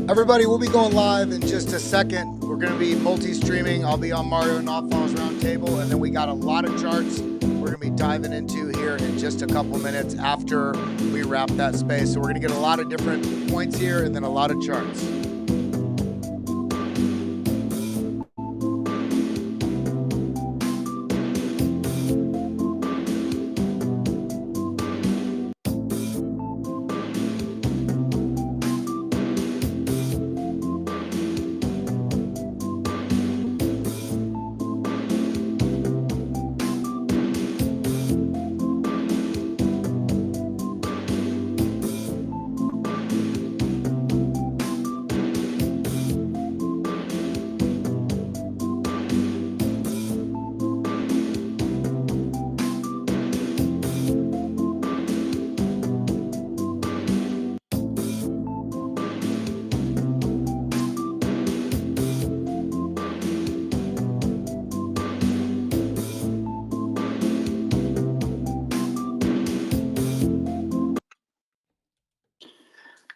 Everybody, we'll be going live in just a second. We're going to be multi-streaming. I'll be on Mario Knopfall's roundtable, and then we got a lot of charts we're going to be diving into here in just a couple minutes after we wrap that space. So we're going to get a lot of different points here and then a lot of charts.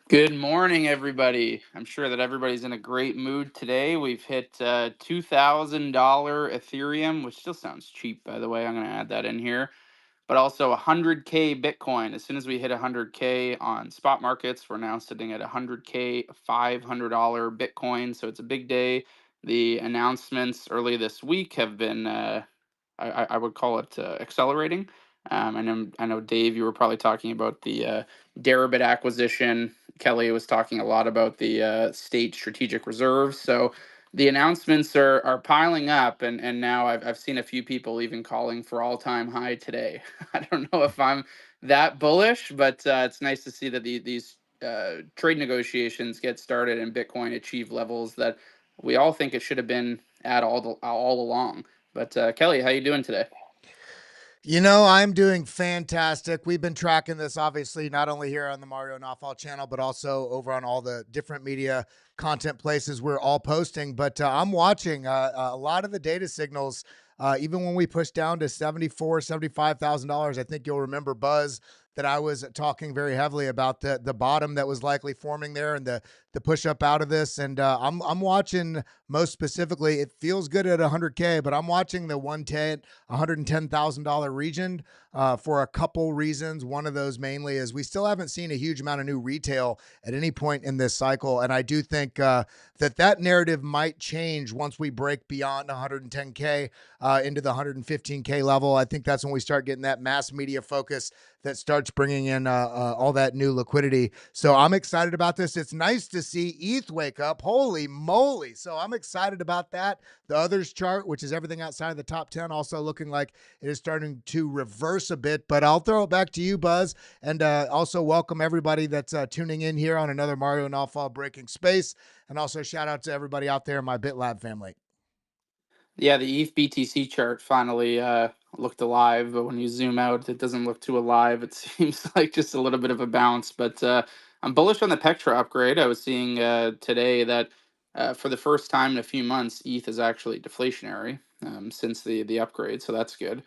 Good morning, everybody. I'm sure that everybody's in a great mood today. We've hit $2,000 Ethereum, which still sounds cheap, by the way. I'm going to add that in here. But also 100K Bitcoin. As soon as we hit 100K on spot markets, we're now sitting at 100K $500 Bitcoin. So it's a big day. The announcements early this week have been, I would call it accelerating. I know, Dave, you were probably talking about the Deribit acquisition. Kelly was talking a lot about the state strategic reserves. So the announcements are piling up, and now I've seen a few people even calling for all-time high today. I don't know if I'm that bullish, but it's nice to see that these trade negotiations get started and Bitcoin achieve levels that we all think it should have been at all along. But Kelly, how you doing today? You know, I'm doing fantastic. We've been tracking this, obviously, not only here on the Mario Knopfall channel, but also over on all the different media content places we're all posting. But I'm watching a lot of the data signals, even when we push down to $74,000, $75,000. I think you'll remember, Buzz, that I was talking very heavily about the bottom that was likely forming there and the push up out of this. And I'm watching, most specifically, it feels good at 100K, but I'm watching the $110,000 region for a couple reasons. One of those mainly is we still haven't seen a huge amount of new retail at any point in this cycle. And I do think that narrative might change once we break beyond 110K into the 115K level. I think that's when we start getting that mass media focus that starts bringing in all that new liquidity. So I'm excited about this. It's nice to see ETH wake up. Holy moly. So I'm excited about that. The others chart, which is everything outside of the top 10, also looking like it is starting to reverse a bit. But I'll throw it back to you, Buzz, and also welcome everybody that's tuning in here on another Mario Knopfall Breaking Space. And also shout out to everybody out there in my BitLab family. Yeah, the ETH BTC chart finally looked alive, but when you zoom out, it doesn't look too alive. It seems like just a little bit of a bounce, but I'm bullish on the Pectra upgrade. I was seeing today that for the first time in a few months, ETH is actually deflationary since the upgrade, so that's good.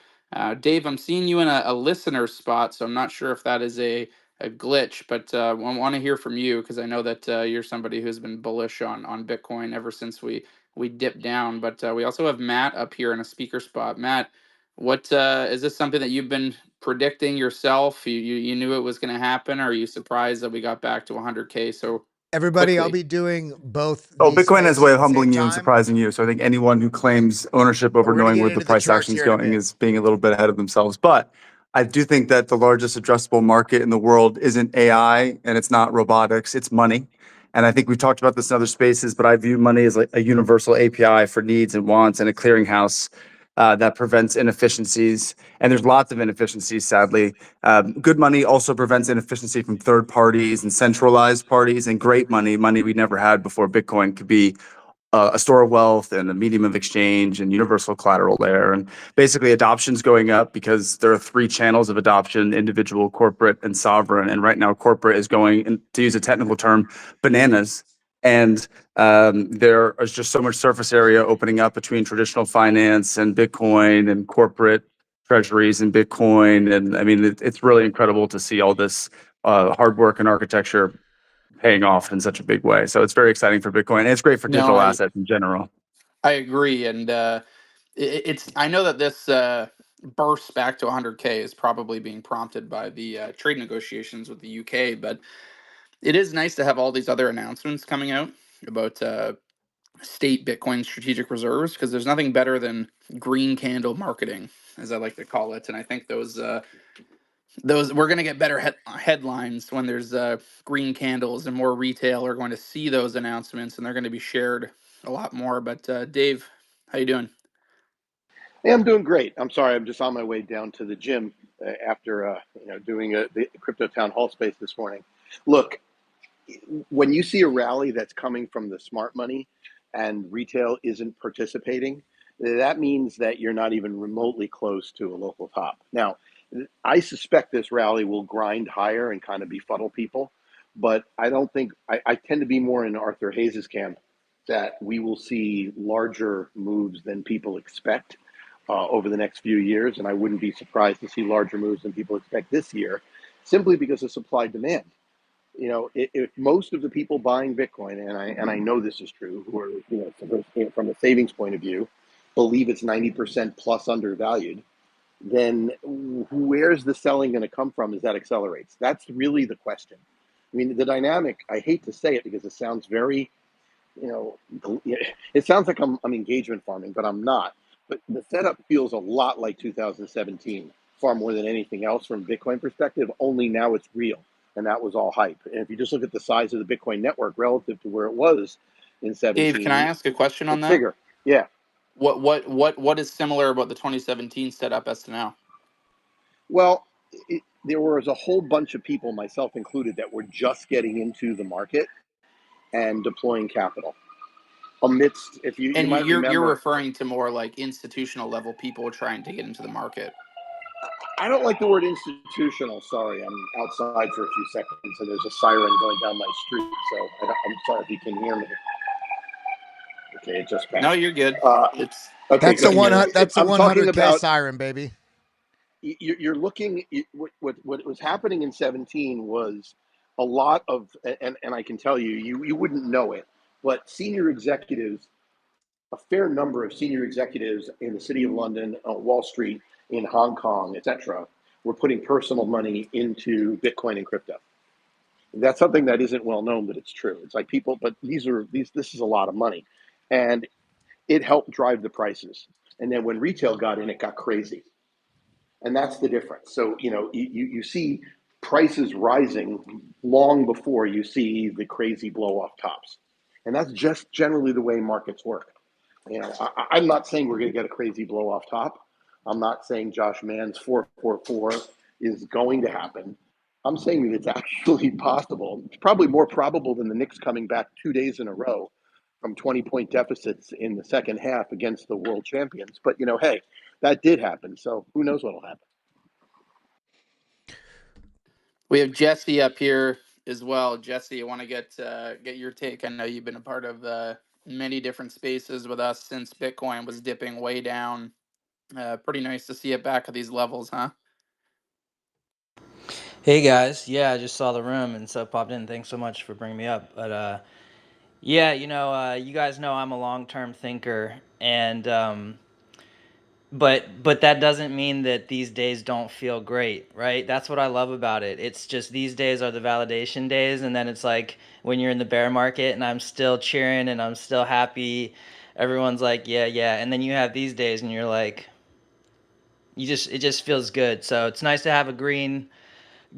Dave, I'm seeing you in a listener spot, so I'm not sure if that is a glitch, but I want to hear from you because I know that you're somebody who's been bullish on Bitcoin ever since we dipped down. But we also have Matt up here in a speaker spot. Matt, what is this something that you've been predicting yourself? You knew it was going to happen, or are you surprised that we got back to 100K so Everybody, quickly? I'll be doing both. Bitcoin has a way of humbling you and surprising you. So I think anyone who claims ownership over knowing where the price action is going is being a little bit ahead of themselves. But I do think that the largest addressable market in the world isn't AI and it's not robotics, it's money. And I think we've talked about this in other spaces, but I view money as like a universal API for needs and wants and a clearinghouse that prevents inefficiencies. And there's lots of inefficiencies, sadly. Good money also prevents inefficiency from third parties and centralized parties. And great money we never had before Bitcoin, could be a store of wealth and a medium of exchange and universal collateral there. And basically adoption's going up because there are three channels of adoption: individual, corporate, and sovereign. And right now corporate is going, to use a technical term, bananas. And there is just so much surface area opening up between traditional finance and Bitcoin and corporate treasuries and Bitcoin. And I mean, it's really incredible to see all this hard work and architecture paying off in such a big way. So it's very exciting for Bitcoin. And it's great for No, digital assets in general. I agree, and it's I know that this burst back to 100K is probably being prompted by the trade negotiations with the UK, but it is nice to have all these other announcements coming out about state Bitcoin strategic reserves, because there's nothing better than green candle marketing, as I like to call it. And I think those we're going to get better headlines when there's green candles, and more retail are going to see those announcements, and they're going to be shared a lot more. But Dave, how you doing? Hey, I'm doing great. I'm sorry, I'm just on my way down to the gym after doing the crypto town hall space this morning. Look, when you see a rally that's coming from the smart money and retail isn't participating, that means that you're not even remotely close to a local top. Now, I suspect this rally will grind higher and kind of befuddle people, but I don't think I tend to be more in Arthur Hayes's camp that we will see larger moves than people expect over the next few years, and I wouldn't be surprised to see larger moves than people expect this year, simply because of supply demand. If most of the people buying Bitcoin, and I know this is true, who are from a savings point of view, believe it's 90% plus undervalued, then where's the selling going to come from as that accelerates? That's really the question. I mean, the dynamic. I hate to say it because it sounds very, it sounds like I'm engagement farming, but I'm not. But the setup feels a lot like 2017, far more than anything else from Bitcoin perspective. Only now it's real, and that was all hype. And if you just look at the size of the Bitcoin network relative to where it was in Dave, can I 17, ask a question on it's that? bigger. Yeah. What is similar about the 2017 setup as to now? Well, there was a whole bunch of people, myself included, that were just getting into the market and deploying capital. Amidst, if you And might you're remember, referring to more like institutional level people trying to get into the market. I don't like the word institutional. Sorry, I'm outside for a few seconds and there's a siren going down my street. So I'm sorry if you can hear me. Okay, it just passed. No, you're good. It's okay. That's the Good. one. That's the I'm talking 100K about siren, baby. you're looking. What was happening in 17 was a lot of, and I can tell you wouldn't know it, but senior executives, a fair number of senior executives in the city of London, Wall Street, in Hong Kong, etc., were putting personal money into Bitcoin and crypto. That's something that isn't well known, but it's true. It's like people, but this is a lot of money, and it helped drive the prices. And then when retail got in, it got crazy, and that's the difference. So you see prices rising long before you see the crazy blow off tops, and that's just generally the way markets work. I'm not saying we're going to get a crazy blow off top. I'm not saying Josh Mann's 444 is going to happen. I'm saying that it's actually possible. It's probably more probable than the Knicks coming back 2 days in a row from 20-point deficits in the second half against the world champions. But hey, that did happen. So who knows what'll happen? We have Jesse up here as well. Jesse, I want to get your take. I know you've been a part of many different spaces with us since Bitcoin was dipping way down. Pretty nice to see it back at these levels, huh? Hey guys, yeah, I just saw the room and so popped in. Thanks so much for bringing me up. But yeah, you guys know I'm a long-term thinker, and but that doesn't mean that these days don't feel great, right? That's what I love about it. It's just these days are the validation days, and then it's like when you're in the bear market and I'm still cheering and I'm still happy, everyone's like, yeah, yeah, and then you have these days and you're like, it just feels good. So it's nice to have a green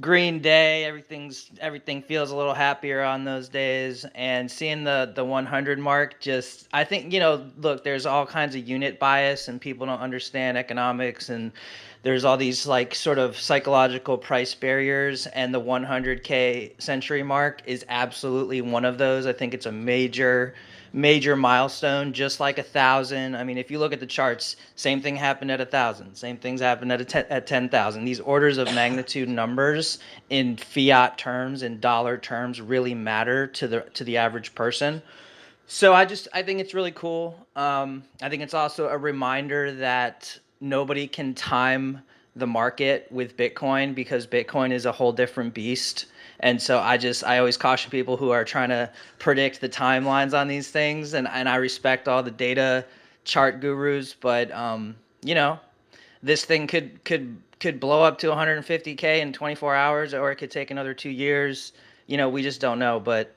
day. Everything feels a little happier on those days, and seeing the 100 mark, just I think, look, there's all kinds of unit bias and people don't understand economics, and there's all these like sort of psychological price barriers, and the 100K century mark is absolutely one of those. I think it's a major milestone, just like 1,000. I mean, if you look at the charts, same thing happened at 1,000. Same things happened at 10,000. These orders of magnitude numbers in fiat terms, in dollar terms, really matter to the average person. So I think it's really cool. I think it's also a reminder that nobody can time the market with Bitcoin, because Bitcoin is a whole different beast. And so I always caution people who are trying to predict the timelines on these things. And I respect all the data chart gurus, but you know, this thing could blow up to 150K in 24 hours, or it could take another 2 years. You know, we just don't know. But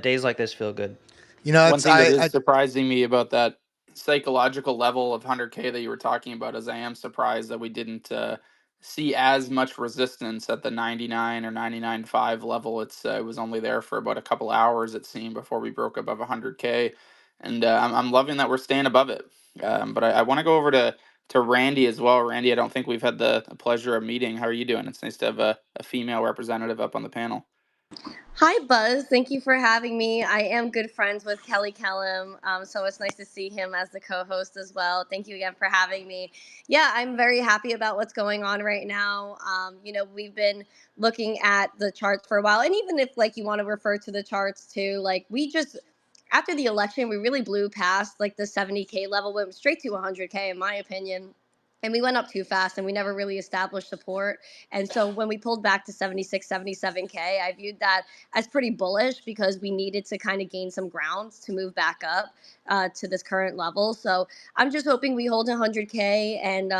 days like this feel good. You know, One it's thing that is surprising me about that psychological level of 100K that you were talking about is I am surprised that we didn't see as much resistance at the 99 or 99.5 level. It was only there for about a couple hours, it seemed, before we broke above 100K, and I'm loving that we're staying above it. But I want to go over to Randy as well. Randy, I don't think we've had the pleasure of meeting. How are you doing? It's nice to have a female representative up on the panel. Hi, Buzz. Thank you for having me. I am good friends with Kellam, so it's nice to see him as the co-host as well. Thank you again for having me. Yeah, I'm very happy about what's going on right now. We've been looking at the charts for a while, and even if like you want to refer to the charts too, like we just after the election, we really blew past like the 70K level, went straight to 100K in my opinion. And we went up too fast and we never really established support. And so when we pulled back to 76, 77K, I viewed that as pretty bullish because we needed to kind of gain some ground to move back up to this current level. So I'm just hoping we hold 100K and,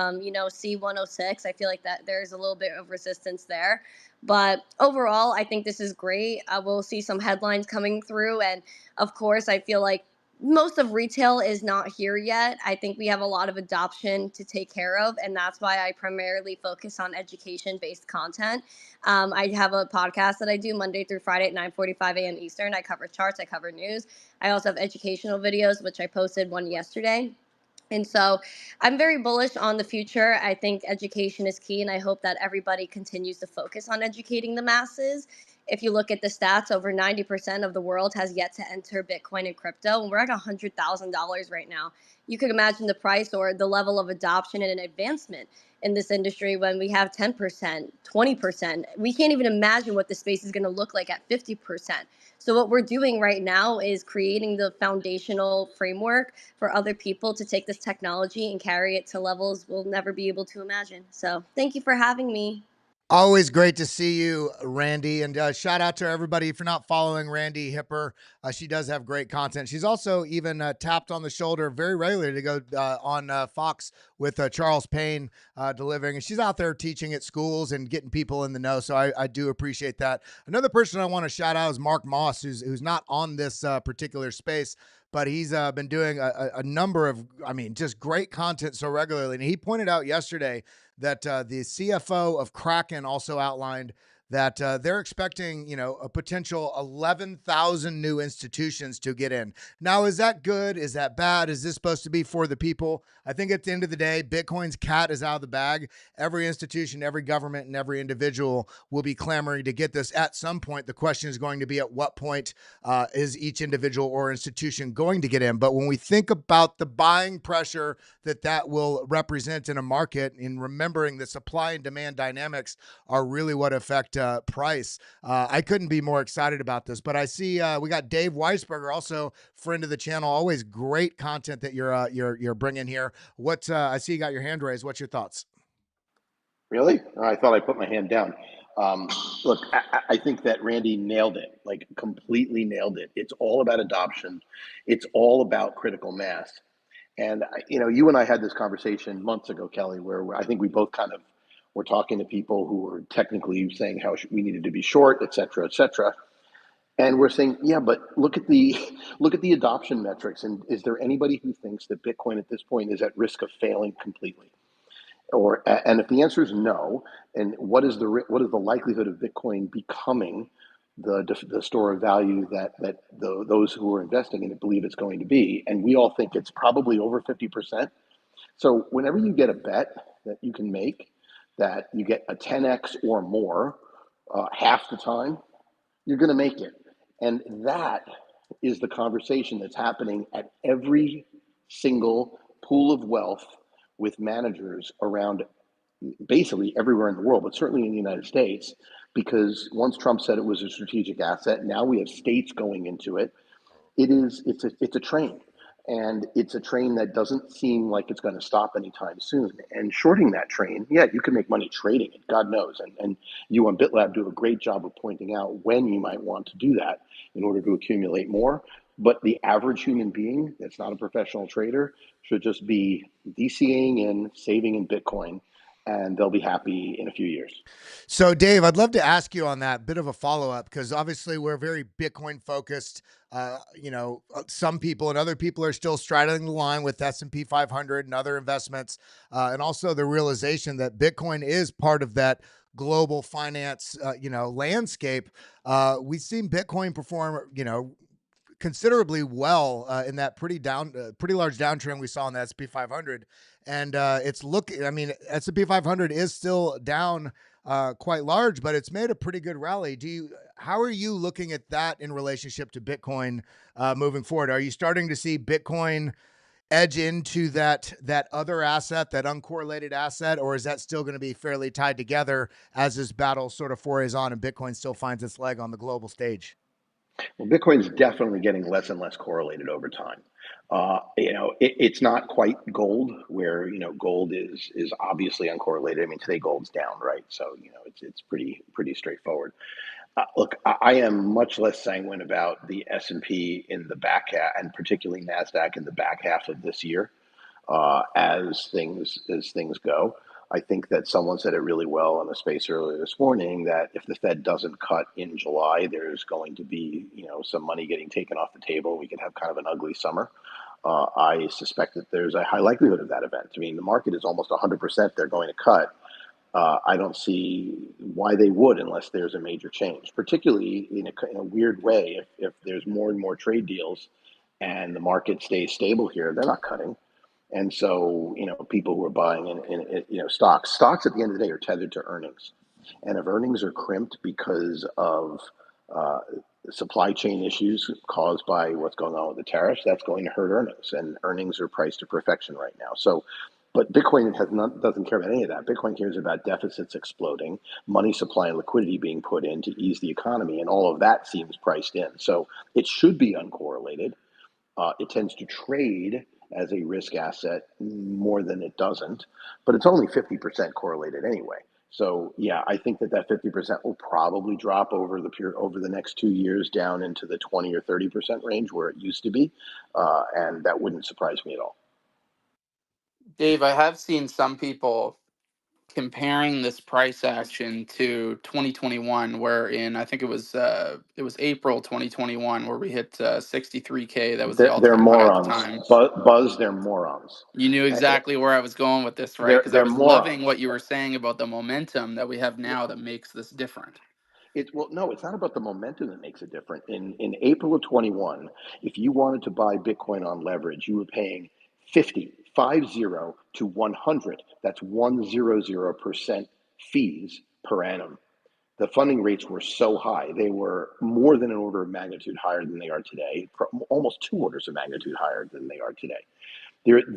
see 106. I feel like that there's a little bit of resistance there. But overall, I think this is great. We'll see some headlines coming through. And of course, I feel like most of retail is not here yet. I think we have a lot of adoption to take care of, and that's why I primarily focus on education-based content. I have a podcast that I do Monday through Friday at 9:45 a.m. Eastern. I cover charts, I cover news. I also have educational videos, which I posted one yesterday. And so I'm very bullish on the future. I think education is key, and I hope that everybody continues to focus on educating the masses. If you look at the stats, over 90% of the world has yet to enter Bitcoin and crypto, and we're at $100,000 right now. You could imagine the price or the level of adoption and advancement in this industry when we have 10%, 20%. We can't even imagine what the space is going to look like at 50%. So what we're doing right now is creating the foundational framework for other people to take this technology and carry it to levels we'll never be able to imagine. So thank you for having me. Always great to see you, Randy. And shout out to everybody. If you're not following Randy Hipper, she does have great content. She's also even tapped on the shoulder very regularly to go on Fox with Charles Payne delivering. And she's out there teaching at schools and getting people in the know. So I do appreciate that. Another person I want to shout out is Mark Moss, who's not on this particular space, but he's been doing a number of, just great content so regularly. And he pointed out yesterday that the CFO of Kraken also outlined that they're expecting, a potential 11,000 new institutions to get in. Now, is that good? Is that bad? Is this supposed to be for the people? I think at the end of the day, Bitcoin's cat is out of the bag. Every institution, every government, and every individual will be clamoring to get this at some point. The question is going to be at what point is each individual or institution going to get in? But when we think about the buying pressure that will represent in a market, in remembering the supply and demand dynamics are really what affect price. I couldn't be more excited about this, but I see we got Dave Weisberger, also friend of the channel. Always great content that you're bringing here. What I see you got your hand raised. What's your thoughts? Really? I thought I put my hand down. Look, I think that Randy nailed it, like completely nailed it. It's all about adoption. It's all about critical mass. And, you and I had this conversation months ago, Kelly, where I think we both kind of were talking to people who were technically saying how we needed to be short, et cetera, et cetera. And we're saying, yeah, but look at the adoption metrics. And is there anybody who thinks that Bitcoin at this point is at risk of failing completely? And if the answer is no, and what is the likelihood of Bitcoin becoming the store of value that those who are investing in it believe it's going to be? And we all think it's probably over 50%. So whenever you get a bet that you can make that you get a 10x or more half the time, you're going to make it. And that is the conversation that's happening at every single pool of wealth with managers around basically everywhere in the world, but certainly in the United States, because once Trump said it was a strategic asset, now we have states going into it. It's a train. And it's a train that doesn't seem like it's going to stop anytime soon. And shorting that train, yeah, you can make money trading it, God knows. And you on BitLab do a great job of pointing out when you might want to do that in order to accumulate more. But the average human being that's not a professional trader should just be DCAing in, saving in Bitcoin, and they'll be happy in a few years. So, Dave, I'd love to ask you on that bit of a follow up, because obviously we're very Bitcoin focused. Some people and other people are still straddling the line with S&P 500 and other investments, and also the realization that Bitcoin is part of that global finance, landscape. We've seen Bitcoin perform, considerably well in that pretty large downtrend we saw in the S&P 500, and S&P 500 is still down quite large, but it's made a pretty good rally. How are you looking at that in relationship to Bitcoin moving forward? Are you starting to see Bitcoin edge into that other asset, that uncorrelated asset, or is that still going to be fairly tied together as this battle sort of forays on and Bitcoin still finds its leg on the global stage? Well, Bitcoin's definitely getting less and less correlated over time. It's not quite gold, where gold is obviously uncorrelated. I mean, today gold's down, right? So it's pretty straightforward. Look, I am much less sanguine about the S&P in the back half, and particularly Nasdaq in the back half of this year, as things go. I think that someone said it really well on the space earlier this morning, that if the Fed doesn't cut in July, there's going to be some money getting taken off the table. We could have kind of an ugly summer. I suspect that there's a high likelihood of that event. I mean, the market is almost 100% they're going to cut. I don't see why they would, unless there's a major change, particularly in a weird way. If there's more and more trade deals and the market stays stable here, they're not cutting. And so, people who are buying in stocks at the end of the day are tethered to earnings. And if earnings are crimped because of supply chain issues caused by what's going on with the tariffs, that's going to hurt earnings. And earnings are priced to perfection right now. So, but Bitcoin doesn't care about any of that. Bitcoin cares about deficits exploding, money supply and liquidity being put in to ease the economy, and all of that seems priced in. So it should be uncorrelated. It tends to trade as a risk asset more than it doesn't, but it's only 50% correlated anyway. So yeah, I think that 50% will probably drop over the next 2 years down into the 20 or 30% range where it used to be, and that wouldn't surprise me at all. Dave, I have seen some people comparing this price action to 2021, wherein I think it was April 2021 where we hit 63K. That was the They're all-time high at the morons. time. Buzz, they're morons. You knew exactly where I was going with this, right? Because I They're was morons. loving what you were saying about the momentum that we have now that makes this different. No, it's not about the momentum that makes it different. In April of 21, if you wanted to buy Bitcoin on leverage, you were paying 50 to 100. That's 100% fees per annum. The funding rates were so high; they were more than an order of magnitude higher than they are today, almost 2 orders of magnitude higher than they are today.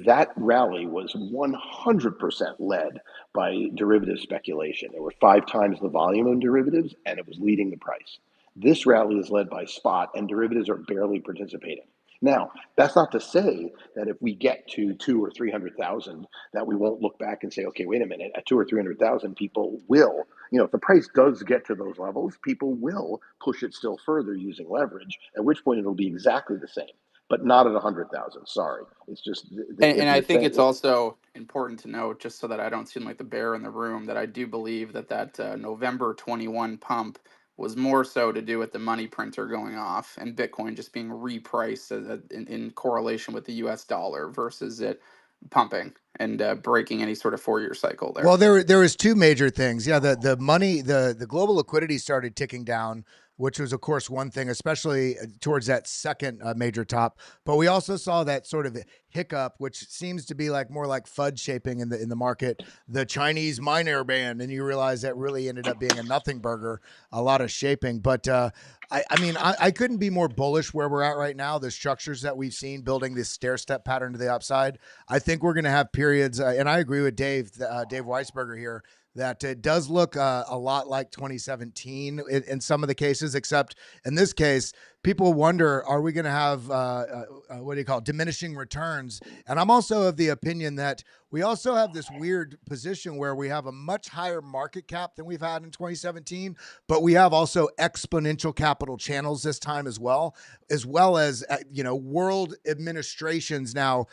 That rally was 100% led by derivative speculation. There were 5 times the volume of derivatives, and it was leading the price. This rally is led by spot, and derivatives are barely participating. Now, that's not to say that if we get to 200,000 or 300,000, that we won't look back and say, okay, wait a minute, at 200,000 or 300,000, people will, if the price does get to those levels, people will push it still further using leverage, at which point it'll be exactly the same. But not at 100,000. Sorry, it's just. And I think it's also important to note, just so that I don't seem like the bear in the room, that I do believe that November 21 pump was more so to do with the money printer going off and Bitcoin just being repriced in correlation with the US dollar versus it pumping and breaking any sort of 4-year cycle there. Well, there was 2 major things. Yeah, the money, the global liquidity started ticking down, which was, of course, one thing, especially towards that second major top. But we also saw that sort of hiccup, which seems to be more like FUD shaping in the market, the Chinese miner ban, and you realize that really ended up being a nothing burger, a lot of shaping. But I couldn't be more bullish where we're at right now. The structures that we've seen building this stair step pattern to the upside. I think we're going to have periods, and I agree with Dave Weisberger here, that it does look a lot like 2017 in some of the cases, except in this case, people wonder, are we going to have, what do you call it, diminishing returns? And I'm also of the opinion that we also have this weird position where we have a much higher market cap than we've had in 2017, but we have also exponential capital channels this time as well as world administrations now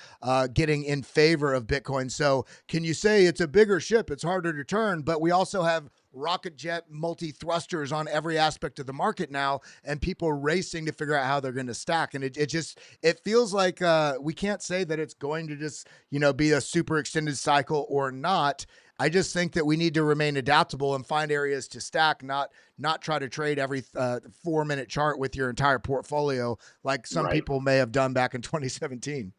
getting in favor of Bitcoin. So can you say it's a bigger ship, it's harder to turn, but we also have rocket jet multi-thrusters on every aspect of the market now, and people racing to figure out how they're going to stack. And it feels like we can't say that it's going to just, be a super extended cycle or not. I just think that we need to remain adaptable and find areas to stack, not try to trade every 4-minute chart with your entire portfolio like some people may have done back in 2017.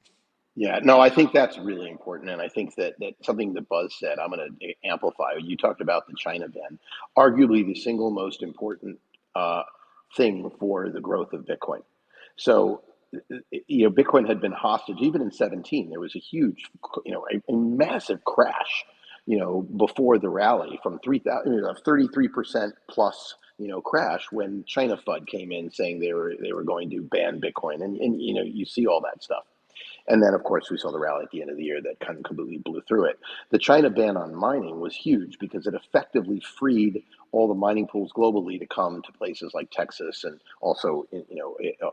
Yeah, no, I think that's really important. And I think that something that Buzz said, I'm going to amplify. You talked about the China ban, arguably the single most important thing for the growth of Bitcoin. So, Bitcoin had been hostage even in 17. There was a huge, a massive crash, before the rally from 33% plus, crash when China FUD came in saying they were going to ban Bitcoin. And you see all that stuff. And then, of course, we saw the rally at the end of the year that kind of completely blew through it. The China ban on mining was huge because it effectively freed all the mining pools globally to come to places like Texas and also,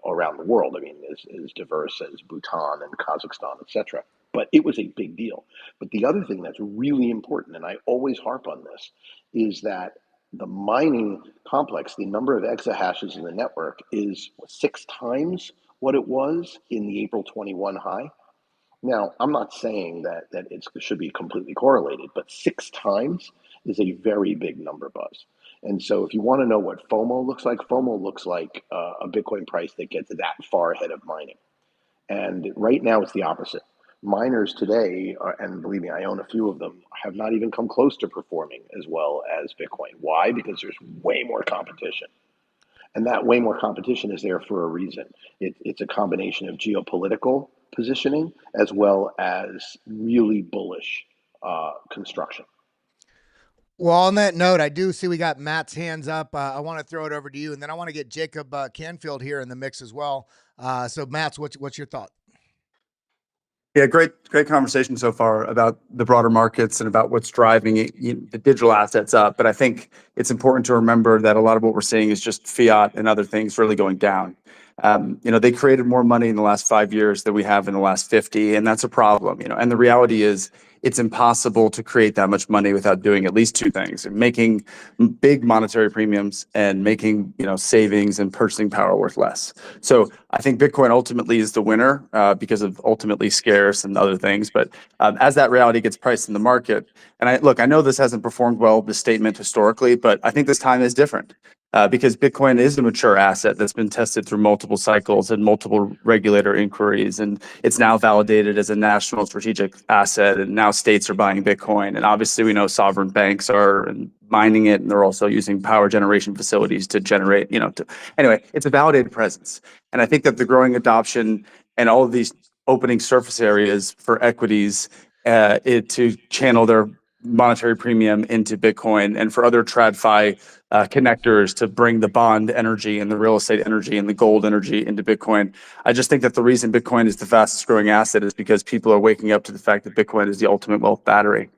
around the world. I mean, as diverse as Bhutan and Kazakhstan, et cetera. But it was a big deal. But the other thing that's really important, and I always harp on this, is that the mining complex, the number of exahashes in the network is 6 times what it was in the April 21 high. Now, I'm not saying that it should be completely correlated, but 6 times is a very big number, Buzz. And so if you want to know what FOMO looks like a Bitcoin price that gets that far ahead of mining. And right now it's the opposite. Miners today, and believe me, I own a few of them, have not even come close to performing as well as Bitcoin. Why? Because there's way more competition. And that way more competition is there for a reason. It's a combination of geopolitical positioning as well as really bullish construction. Well, on that note, I do see we got Matt's hands up. I want to throw it over to you, and then I want to get Jacob Canfield here in the mix as well. So, Matt, what's your thought? Yeah, great conversation so far about the broader markets and about what's driving the digital assets up. But I think it's important to remember that a lot of what we're seeing is just fiat and other things really going down. They created more money in the last 5 years than we have in the last 50, and that's a problem. And the reality is it's impossible to create that much money without doing at least 2 things: making big monetary premiums and making savings and purchasing power worth less. So I think Bitcoin ultimately is the winner because of ultimately scarce and other things. But as that reality gets priced in the market, and I know this hasn't performed well, this statement historically, but I think this time is different. Because Bitcoin is a mature asset that's been tested through multiple cycles and multiple regulator inquiries, and it's now validated as a national strategic asset, and now states are buying Bitcoin, and obviously we know sovereign banks are mining it, and they're also using power generation facilities to generate, anyway, it's a validated presence. And I think that the growing adoption and all of these opening surface areas for equities to channel their monetary premium into Bitcoin, and for other TradFi connectors to bring the bond energy and the real estate energy and the gold energy into Bitcoin. I just think that the reason Bitcoin is the fastest growing asset is because people are waking up to the fact that Bitcoin is the ultimate wealth battery.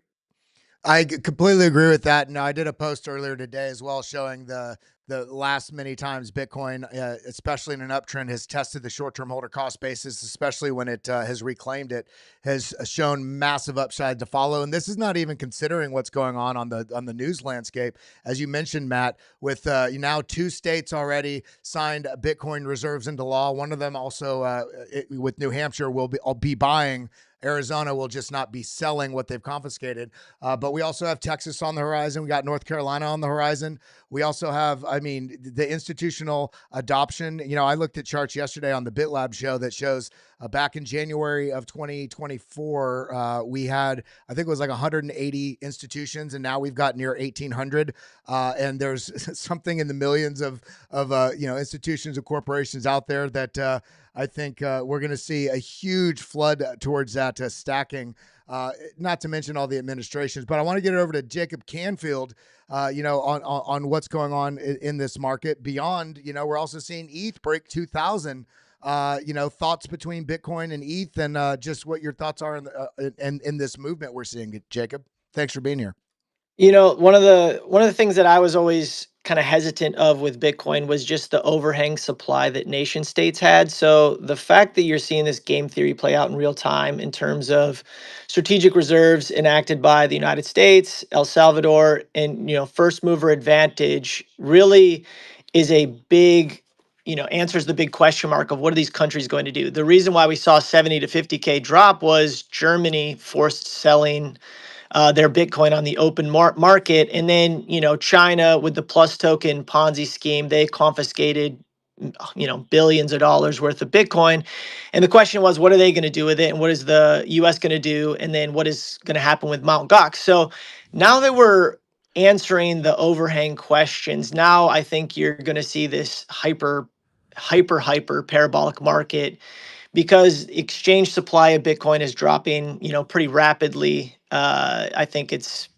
I completely agree with that. And I did a post earlier today as well showing the last many times Bitcoin, especially in an uptrend, has tested the short-term holder cost basis, especially when it has reclaimed it, has shown massive upside to follow. And this is not even considering what's going on the news landscape. As you mentioned, Matt, with now 2 states already signed Bitcoin reserves into law. One of them also with New Hampshire will be buying. Arizona will just not be selling what they've confiscated. But we also have Texas on the horizon. We got North Carolina on the horizon. We also have, the institutional adoption. I looked at charts yesterday on the BitLab show that shows back in January of 2024, we had, I think it was like 180 institutions, and now we've got near 1,800. And there's something in the millions of institutions and corporations out there that I think we're going to see a huge flood towards that stacking. Not to mention all the administrations, but I want to get it over to Jacob Canfield. On what's going on in this market. Beyond, we're also seeing ETH break 2,000. Thoughts between Bitcoin and ETH, and just what your thoughts are in this movement we're seeing, Jacob. Thanks for being here. One of the things that I was always kind of hesitant of with Bitcoin was just the overhang supply that nation states had. So the fact that you're seeing this game theory play out in real time in terms of strategic reserves enacted by the United States, El Salvador, and first mover advantage really is a big answers the big question mark of what are these countries going to do. The reason why we saw 70 to 50K drop was Germany forced selling their Bitcoin on the open market. And then, China with the plus token Ponzi scheme, they confiscated, billions of dollars worth of Bitcoin. And the question was, what are they going to do with it? And what is the US going to do? And then what is going to happen with Mt. Gox? So now that we're answering the overhang questions, now I think you're going to see this hyper parabolic market because exchange supply of Bitcoin is dropping, pretty rapidly. I think it's,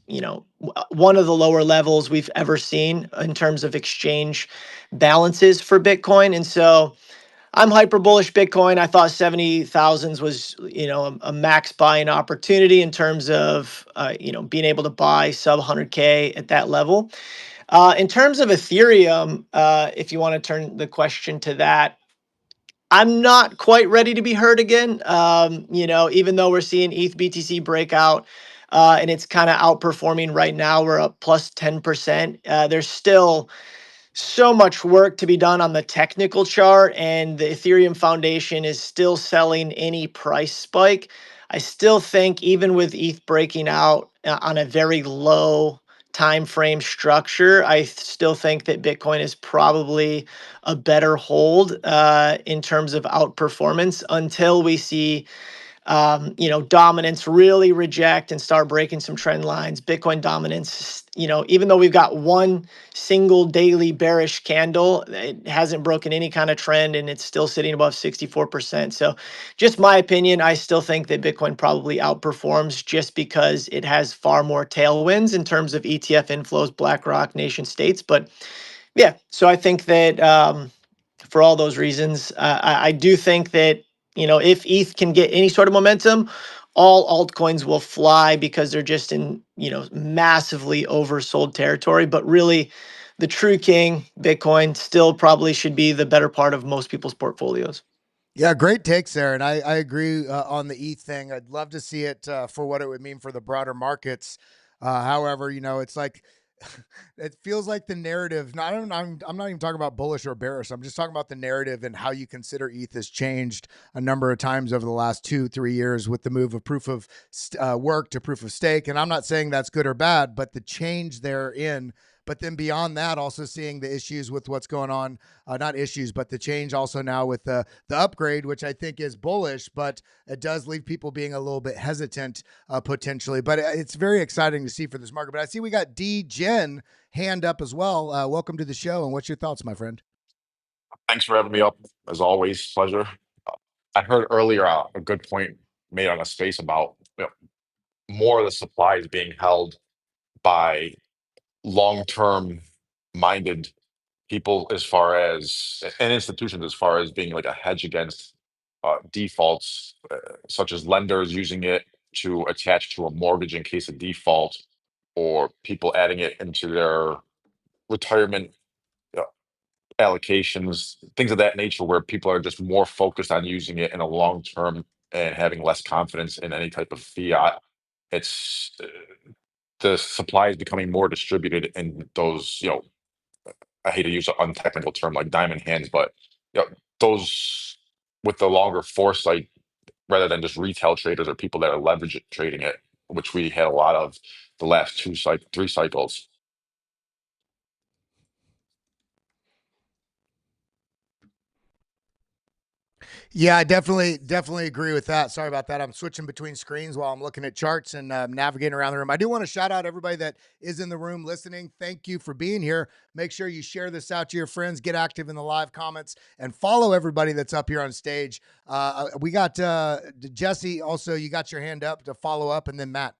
one of the lower levels we've ever seen in terms of exchange balances for Bitcoin. And so I'm hyper bullish Bitcoin. I thought 70,000 was, a max buying opportunity in terms of, being able to buy sub 100K at that level. In terms of Ethereum, if you want to turn the question to that, I'm not quite ready to be heard again. Even though we're seeing ETH BTC breakout, and it's kind of outperforming right now, we're up plus 10%. There's still so much work to be done on the technical chart, and the Ethereum Foundation is still selling any price spike. I still think even with ETH breaking out on a very low time frame structure, I still think that Bitcoin is probably a better hold in terms of outperformance until we see dominance really reject and start breaking some trend lines. Bitcoin dominance, even though we've got one single daily bearish candle, it hasn't broken any kind of trend and it's still sitting above 64%. So just my opinion, I still think that Bitcoin probably outperforms just because it has far more tailwinds in terms of ETF inflows, BlackRock, nation states. But yeah, so I think that for all those reasons, I do think that if ETH can get any sort of momentum, all altcoins will fly because they're just in massively oversold territory. But really, the true king, Bitcoin, still probably should be the better part of most people's portfolios. Yeah, great takes there. And I agree on the ETH thing. I'd love to see it for what it would mean for the broader markets. However, it's like, it feels like the narrative, I'm not even talking about bullish or bearish. I'm just talking about the narrative and how you consider ETH has changed a number of times over the last 2-3 years with the move of proof of work to proof of stake. And I'm not saying that's good or bad, but the change therein. But then beyond that, also seeing the issues with what's going on, not issues, but the change also now with the upgrade, which I think is bullish, but it does leave people being a little bit hesitant potentially. But it's very exciting to see for this market. But I see we got D Gen hand up as well. Welcome to the show. And what's your thoughts, my friend? Thanks for having me up. As always, pleasure. I heard earlier a good point made on a space about more of the supply is being held by long-term minded people as far as and institutions as far as being like a hedge against defaults, such as lenders using it to attach to a mortgage in case of default, or people adding it into their retirement uh, allocations, things of that nature, where people are just more focused on using it in a long term and having less confidence in any type of fiat. It's the supply is becoming more distributed in those, I hate to use an untechnical term like diamond hands, but those with the longer foresight rather than just retail traders or people that are leverage trading it, which we had a lot of the last three cycles. Yeah, I definitely agree with that. Sorry about that. I'm switching between screens while I'm looking at charts and navigating around the room. I do want to shout out everybody that is in the room listening. Thank you for being here. Make sure you share this out to your friends, get active in the live comments, and follow everybody that's up here on stage. We got Jesse, also, you got your hand up to follow up, and then Matt.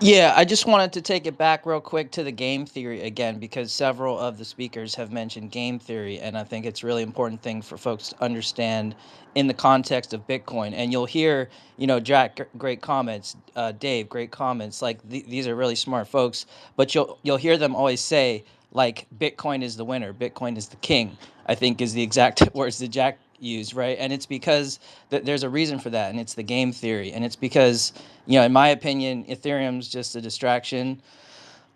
Yeah, I just wanted to take it back real quick to the game theory again, because several of the speakers have mentioned game theory, and I think it's a really important thing for folks to understand in the context of Bitcoin. And you'll hear, Jack, great comments, Dave, great comments. Like these are really smart folks, but you'll hear them always say, like, Bitcoin is the winner, Bitcoin is the king, I think is the exact words that Jack used, right? And it's because there's a reason for that, and it's the game theory. And it's because, in my opinion, Ethereum's just a distraction.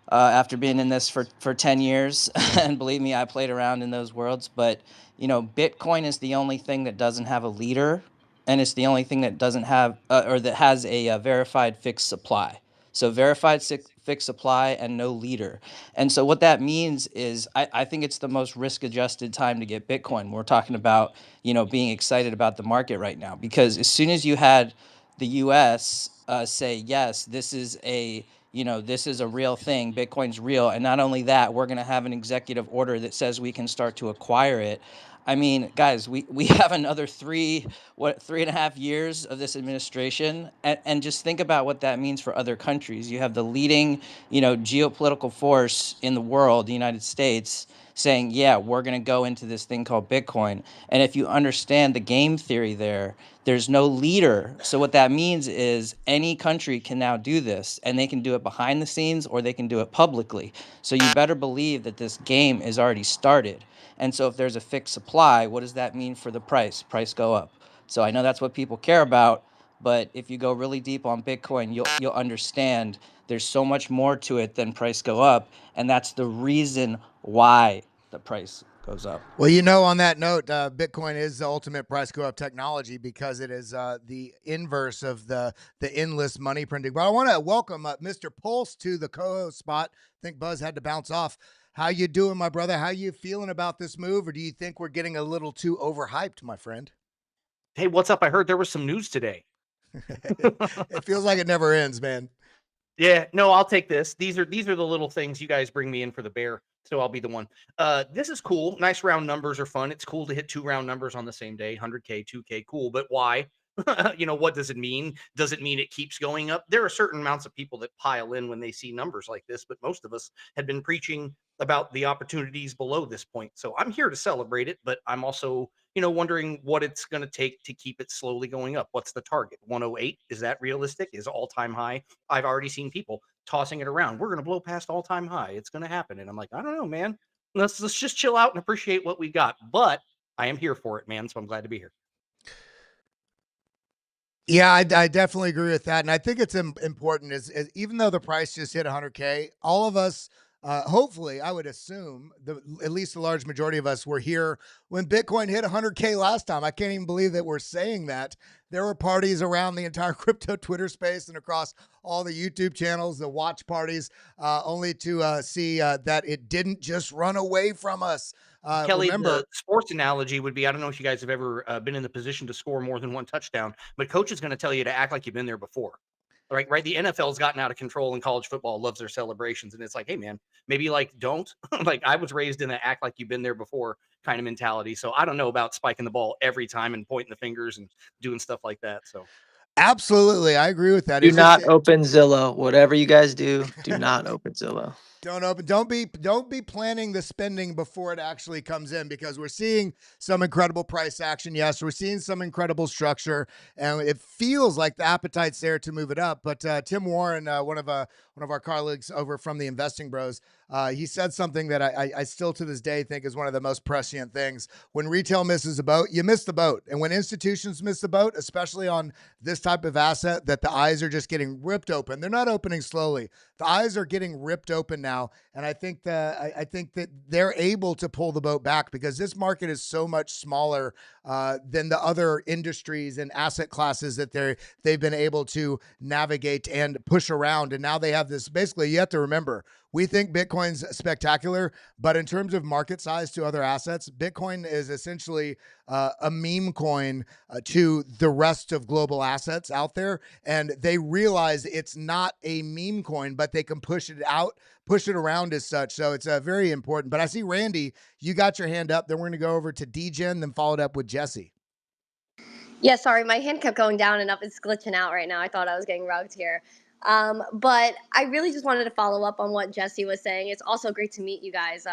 After being in this for 10 years, and believe me, I played around in those worlds, but, Bitcoin is the only thing that doesn't have a leader, and it's the only thing that doesn't have, or that has a verified fixed supply. So verified fixed supply and no leader. And so what that means is I think it's the most risk adjusted time to get Bitcoin. We're talking about, being excited about the market right now, because as soon as you had the US say, yes, this is a real thing, Bitcoin's real, and not only that, we're going to have an executive order that says we can start to acquire it. I mean, guys, we have another 3.5 years of this administration, and just think about what that means for other countries. You have the leading, geopolitical force in the world, the United States, saying, yeah, we're going to go into this thing called Bitcoin. And if you understand the game theory there's no leader. So what that means is any country can now do this, and they can do it behind the scenes or they can do it publicly. So you better believe that this game is already started. And so if there's a fixed supply, what does that mean for the price? Price go up. So I know that's what people care about, but if you go really deep on Bitcoin, you'll understand there's so much more to it than price go up, and that's the reason why the price goes up. Well, on that note, Bitcoin is the ultimate price go up technology because it is the inverse of the endless money printing. But I want to welcome Mr. Pulse to the co-host spot. I think Buzz had to bounce off. How you doing, my brother? How you feeling about this move, or do you think we're getting a little too overhyped, my friend? Hey, what's up? I heard there was some news today. It feels like it never ends, man. Yeah, no, I'll take this. These are the little things you guys bring me in for the bear, so I'll be the one. This is cool. Nice round numbers are fun. It's cool to hit 2 round numbers on the same day. 100K, 2K, cool. But why? What does it mean? Does it mean it keeps going up? There are certain amounts of people that pile in when they see numbers like this, but most of us had been preaching about the opportunities below this point. So I'm here to celebrate it, but I'm also, wondering what it's going to take to keep it slowly going up. What's the target? 108? Is that realistic? Is all-time high? I've already seen people tossing it around. We're going to blow past all-time high. It's going to happen. And I'm like, I don't know, man. Let's just chill out and appreciate what we got. But I am here for it, man. So I'm glad to be here. Yeah, I definitely agree with that. And I think it's important is even though the price just hit 100K, all of us, hopefully, I would assume, at least the large majority of us were here when Bitcoin hit 100K last time. I can't even believe that we're saying that. There were parties around the entire crypto Twitter space and across all the YouTube channels, the watch parties, only to see that it didn't just run away from us. Kelly, Remember, the sports analogy would be, I don't know if you guys have ever been in the position to score more than one touchdown, but coach is going to tell you to act like you've been there before. Right. The NFL's gotten out of control and college football loves their celebrations. And it's like, hey, man, maybe don't. Like I was raised in the act like you've been there before kind of mentality. So I don't know about spiking the ball every time and pointing the fingers and doing stuff like that. So absolutely, I agree with that. Do not open Zillow. Whatever you guys do not open Zillow. Don't be planning the spending before it actually comes in, because we're seeing some incredible price action. Yes, we're seeing some incredible structure, and it feels like the appetite's there to move it up. But Tim Warren, one of our colleagues over from the Investing Bros, he said something that I still to this day think is one of the most prescient things. When retail misses a boat, you miss the boat. And when institutions miss the boat, especially on this type of asset, that the eyes are just getting ripped open. They're not opening slowly. The eyes are getting ripped open now. And I think that they're able to pull the boat back because this market is so much smaller than the other industries and asset classes that they've been able to navigate and push around. And now they have this, basically, you have to remember, We think Bitcoin's spectacular, but in terms of market size to other assets, Bitcoin is essentially a meme coin to the rest of global assets out there. And they realize it's not a meme coin, but they can push it out, push it around as such. So it's very important. But I see Randy, you got your hand up. Then we're going to go over to DGen, then followed up with Jesse. Yeah, sorry, my hand kept going down and up. It's glitching out right now. I thought I was getting rugged here. But I really just wanted to follow up on what Jesse was saying. It's also great to meet you guys,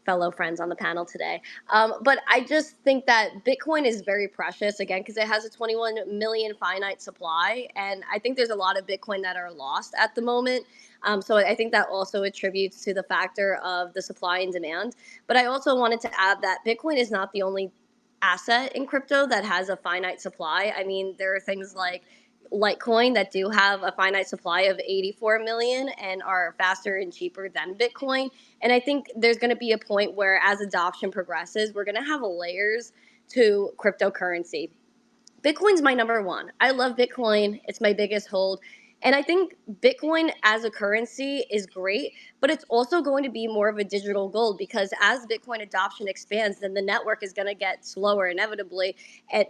fellow friends on the panel today. But I just think that Bitcoin is very precious, again, because it has a 21 million finite supply. And I think there's a lot of Bitcoin that are lost at the moment. So I think that also attributes to the factor of the supply and demand. But I also wanted to add that Bitcoin is not the only asset in crypto that has a finite supply. I mean, there are things like Litecoin that do have a finite supply of 84 million and are faster and cheaper than Bitcoin. And I think there's going to be a point where, as adoption progresses, we're going to have layers to cryptocurrency. Bitcoin's my number one. I love Bitcoin. It's my biggest hold. And I think Bitcoin as a currency is great, but it's also going to be more of a digital gold, because as Bitcoin adoption expands, then the network is going to get slower inevitably,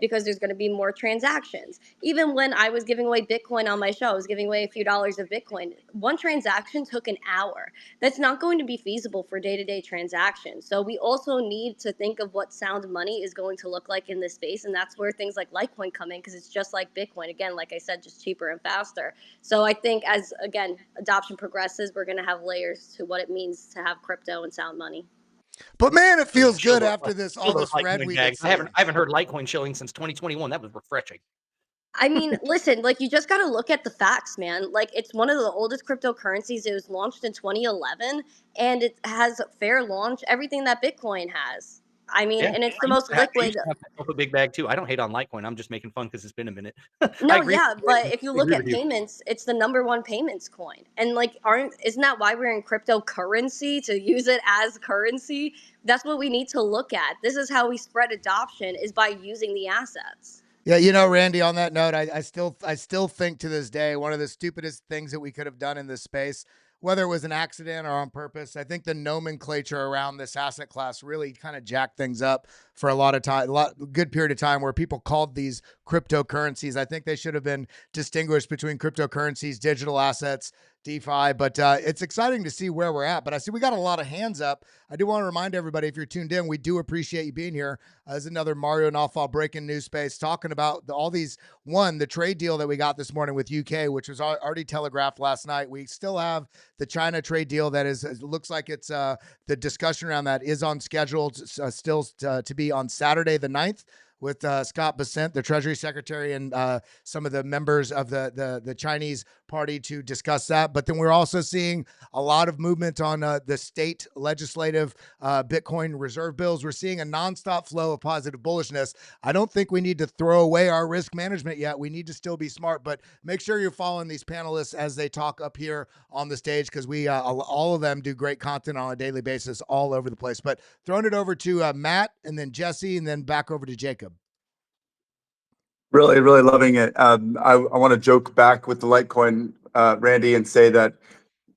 because there's going to be more transactions. Even when I was giving away Bitcoin on my show, I was giving away a few dollars of Bitcoin. One transaction took an hour. That's not going to be feasible for day-to-day transactions. So we also need to think of what sound money is going to look like in this space, and that's where things like Litecoin come in, because it's just like Bitcoin. Again, like I said, just cheaper and faster. So I think as, again, adoption progresses, we're going to have layers to what it means to have crypto and sound money. But man, it feels good after this all this red Litecoin we've bags. been seeing. I haven't heard Litecoin shilling since 2021. That was refreshing. I mean, listen, like, you just got to look at the facts, man. Like, it's one of the oldest cryptocurrencies. It was launched in 2011, and it has fair launch, everything that Bitcoin has. I mean, Yeah, and it's the I used most to have liquid. a big bag too. I don't hate on Litecoin. I'm just making fun because it's been a minute. I No, agree. yeah, but if you I look agree at with you. payments, it's the number one payments coin. And like, isn't that why we're in cryptocurrency, to use it as currency? That's what we need to look at. This is how we spread adoption, is by using the assets. Yeah, you know, Randy, on that note, I still think to this day, one of the stupidest things that we could have done in this space, whether it was an accident or on purpose, I think the nomenclature around this asset class really kind of jacked things up for a lot of time, good period of time, where people called these cryptocurrencies. I think they should have been distinguished between cryptocurrencies, digital assets, DeFi, but it's exciting to see where we're at. But I see we got a lot of hands up. I do want to remind everybody, if you're tuned in, we do appreciate you being here. As another Mario Nawfal breaking news space, talking about all these, the trade deal that we got this morning with UK, which was already telegraphed last night. We still have the China trade deal that it looks like it's the discussion around that is on schedule still to be on Saturday the 9th. With Scott Bessent, the Treasury Secretary, and some of the members of the Chinese party to discuss that. But then we're also seeing a lot of movement on the state legislative Bitcoin reserve bills. We're seeing a nonstop flow of positive bullishness. I don't think we need to throw away our risk management yet. We need to still be smart, but make sure you're following these panelists as they talk up here on the stage, because we all of them do great content on a daily basis all over the place. But throwing it over to Matt, and then Jesse, and then back over to Jacob. Really, really loving it. I want to joke back with the Litecoin, Randy, and say that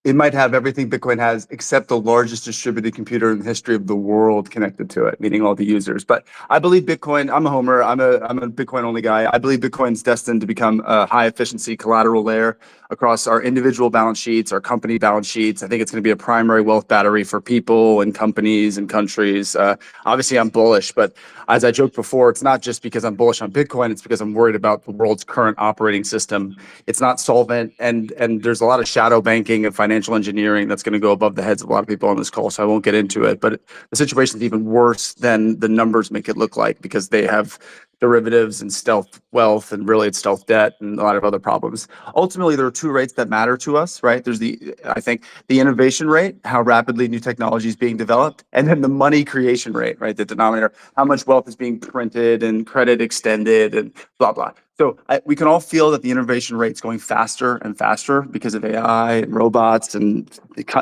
it might have everything Bitcoin has except the largest distributed computer in the history of the world connected to it, meaning all the users. But I believe Bitcoin, I'm a homer, I'm a Bitcoin only guy. I believe Bitcoin's destined to become a high efficiency collateral layer across our individual balance sheets, our company balance sheets. I think it's going to be a primary wealth battery for people and companies and countries. Obviously, I'm bullish, but as I joked before, it's not just because I'm bullish on Bitcoin, it's because I'm worried about the world's current operating system. It's not solvent, and there's a lot of shadow banking and financial engineering that's going to go above the heads of a lot of people on this call, so I won't get into it. But the situation is even worse than the numbers make it look like, because they have derivatives and stealth wealth, and really it's stealth debt and a lot of other problems. Ultimately, there are two rates that matter to us, right? There's I think the innovation rate, how rapidly new technology is being developed, and then the money creation rate, right? The denominator, how much wealth is being printed and credit extended and blah, blah. So we can all feel that the innovation rate's going faster and faster because of AI and robots and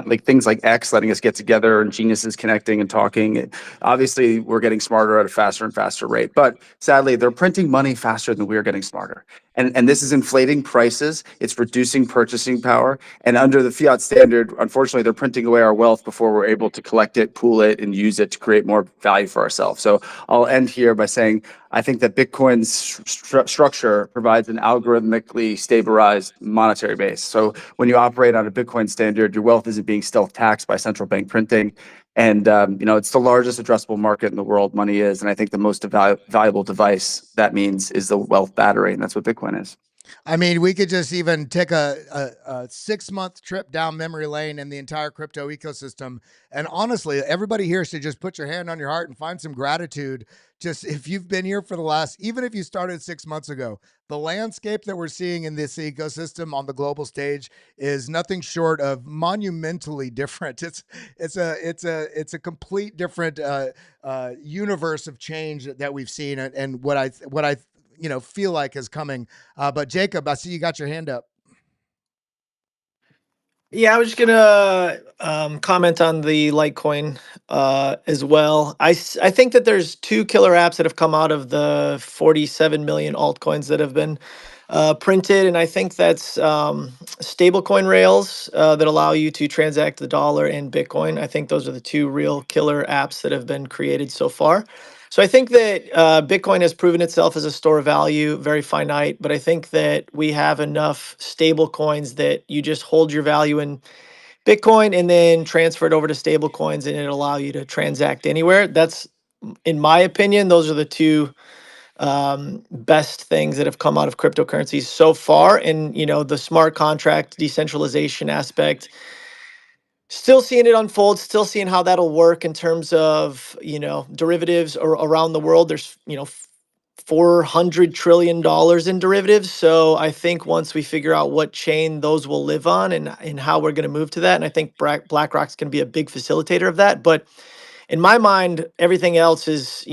like things like X letting us get together and geniuses connecting and talking. Obviously, we're getting smarter at a faster and faster rate. But sadly, they're printing money faster than we're getting smarter. And this is inflating prices. It's reducing purchasing power. And under the fiat standard, unfortunately, they're printing away our wealth before we're able to collect it, pool it, and use it to create more value for ourselves. So I'll end here by saying I think that Bitcoin's structure provides an algorithmically stabilized monetary base. So when you operate on a Bitcoin standard, your wealth isn't being stealth taxed by central bank printing. And it's the largest addressable market in the world, money is. And I think the most valuable device that means is the wealth battery. And that's what Bitcoin is. I mean, we could just even take a 6-month trip down memory lane in the entire crypto ecosystem. And honestly, everybody here should just put your hand on your heart and find some gratitude. Just if you've been here for the last, even if you started 6 months ago, the landscape that we're seeing in this ecosystem on the global stage is nothing short of monumentally different. It's a complete different universe of change that we've seen, and what I feel like is coming. But Jacob, I see you got your hand up. Yeah, I was just gonna comment on the Litecoin as well. I think that there's two killer apps that have come out of the 47 million altcoins that have been printed, and I think that's stablecoin rails that allow you to transact the dollar and Bitcoin. I think those are the two real killer apps that have been created so far. So I think that Bitcoin has proven itself as a store of value, very finite, but I think that we have enough stable coins that you just hold your value in Bitcoin and then transfer it over to stable coins and it'll allow you to transact anywhere. That's, in my opinion, those are the two best things that have come out of cryptocurrencies so far. And, the smart contract decentralization aspect, still seeing it unfold, still seeing how that'll work in terms of, derivatives around the world. There's, $400 trillion in derivatives. So I think once we figure out what chain those will live on and how we're going to move to that, and I think BlackRock's going to be a big facilitator of that. But in my mind, everything else is,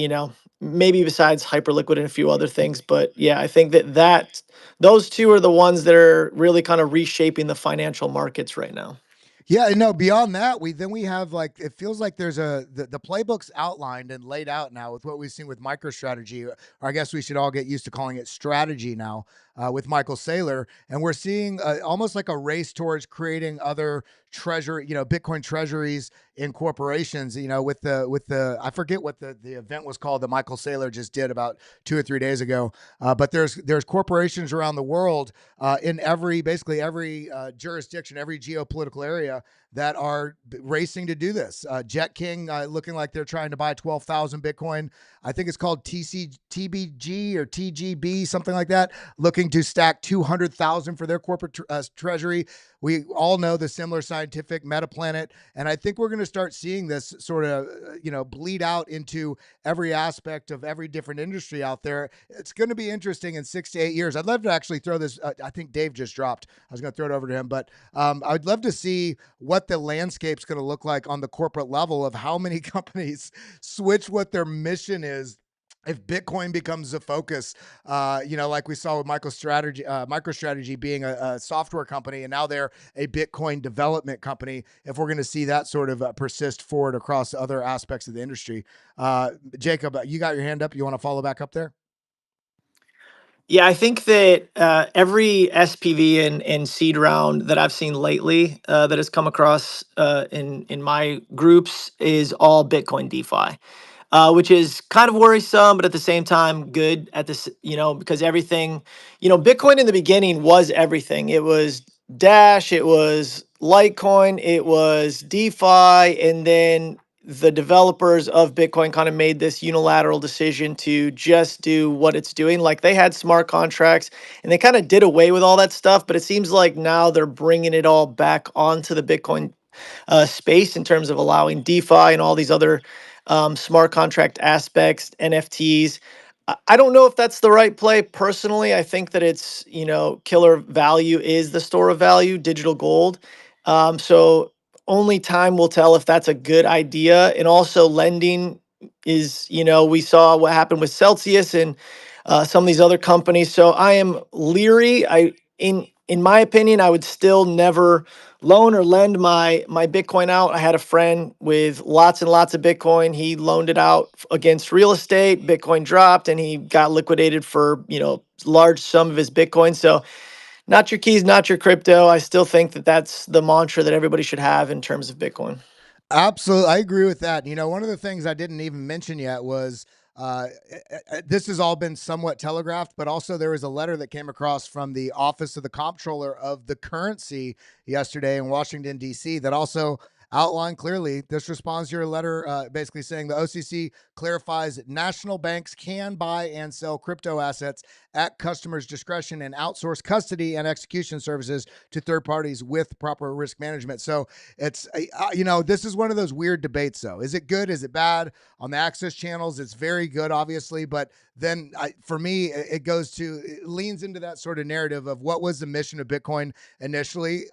maybe besides Hyperliquid and a few other things. But yeah, I think that those two are the ones that are really kind of reshaping the financial markets right now. Yeah, no, beyond that, we have, like, it feels like there's the playbook's outlined and laid out now with what we've seen with MicroStrategy, or I guess we should all get used to calling it strategy now, with Michael Saylor. And we're seeing almost like a race towards creating other Bitcoin treasuries in corporations, with the I forget what the event was called that Michael Saylor just did about 2 or 3 days ago. But there's corporations around the world in basically every jurisdiction, every geopolitical area that are racing to do this. Jet King looking like they're trying to buy 12,000 Bitcoin. I think it's called TBG or TGB, something like that, looking to stack 200,000 for their corporate treasury. We all know the similar scientific Metaplanet, and I think we're going to start seeing this sort of, bleed out into every aspect of every different industry out there. It's going to be interesting in 6 to 8 years. I'd love to actually throw this. I think Dave just dropped. I was going to throw it over to him, but I'd love to see what the landscape's going to look like on the corporate level of how many companies switch what their mission is if Bitcoin becomes the focus. Like we saw with MicroStrategy being a software company, and now they're a Bitcoin development company. If we're going to see that sort of persist forward across other aspects of the industry. Jacob, you got your hand up. You want to follow back up there? Yeah, I think that every SPV and seed round that I've seen lately that has come across in my groups is all Bitcoin DeFi. Which is kind of worrisome, but at the same time good at this, because everything, Bitcoin in the beginning was everything. It was Dash, it was Litecoin, it was DeFi, and then the developers of Bitcoin kind of made this unilateral decision to just do what it's doing. Like they had smart contracts and they kind of did away with all that stuff, but it seems like now they're bringing it all back onto the Bitcoin space in terms of allowing DeFi and all these other smart contract aspects, NFTs. I don't know if that's the right play. Personally, I think that it's, killer value is the store of value, digital gold. So only time will tell if that's a good idea. And also lending is, we saw what happened with Celsius and some of these other companies. So I am leery. in my opinion, I would still never loan or lend my Bitcoin out. I had a friend with lots and lots of Bitcoin. He loaned it out against real estate. Bitcoin dropped and he got liquidated for, large sum of his Bitcoin. So not your keys, not your crypto. I still think that that's the mantra that everybody should have in terms of Bitcoin. Absolutely. I agree with that. One of the things I didn't even mention yet was this has all been somewhat telegraphed, but also there was a letter that came across from the Office of the Comptroller of the Currency yesterday in Washington, D.C., that also outlined clearly. This responds to your letter basically saying the OCC clarifies that national banks can buy and sell crypto assets at customers' discretion and outsource custody and execution services to third parties with proper risk management. So it's, this is one of those weird debates, though. Is it good? Is it bad? On the access channels, it's very good, obviously. But then for me, it leans into that sort of narrative of what was the mission of Bitcoin initially,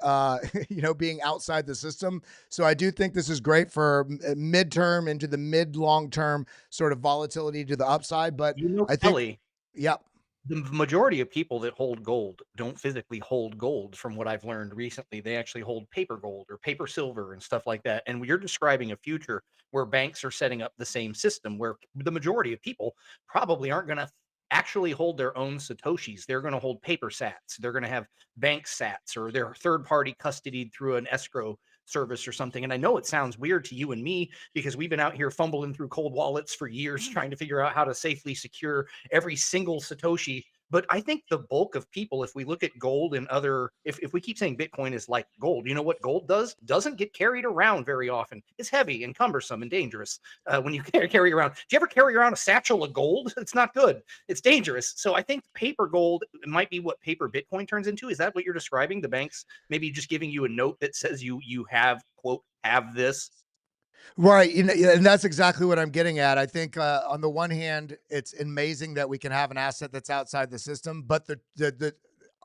being outside the system. So I do think this is great for midterm into the mid-long term sort of volatility to the upside. But I think, Kelly, yep. the majority of people that hold gold don't physically hold gold. From what I've learned recently, they actually hold paper gold or paper silver and stuff like that. And you're describing a future where banks are setting up the same system where the majority of people probably aren't going to actually hold their own satoshis. They're going to hold paper sats. They're going to have bank sats, or they're third party custodied through an escrow service or something. And I know it sounds weird to you and me because we've been out here fumbling through cold wallets for years trying to figure out how to safely secure every single Satoshi. But I think the bulk of people, if we look at gold and if we keep saying Bitcoin is like gold, you know what gold does? Doesn't get carried around very often. It's heavy and cumbersome and dangerous when you carry around. Do you ever carry around a satchel of gold? It's not good. It's dangerous. So I think paper gold might be what paper Bitcoin turns into. Is that what you're describing? The banks maybe just giving you a note that says you have, quote, have this? Right. And that's exactly what I'm getting at. I think on the one hand, it's amazing that we can have an asset that's outside the system, but the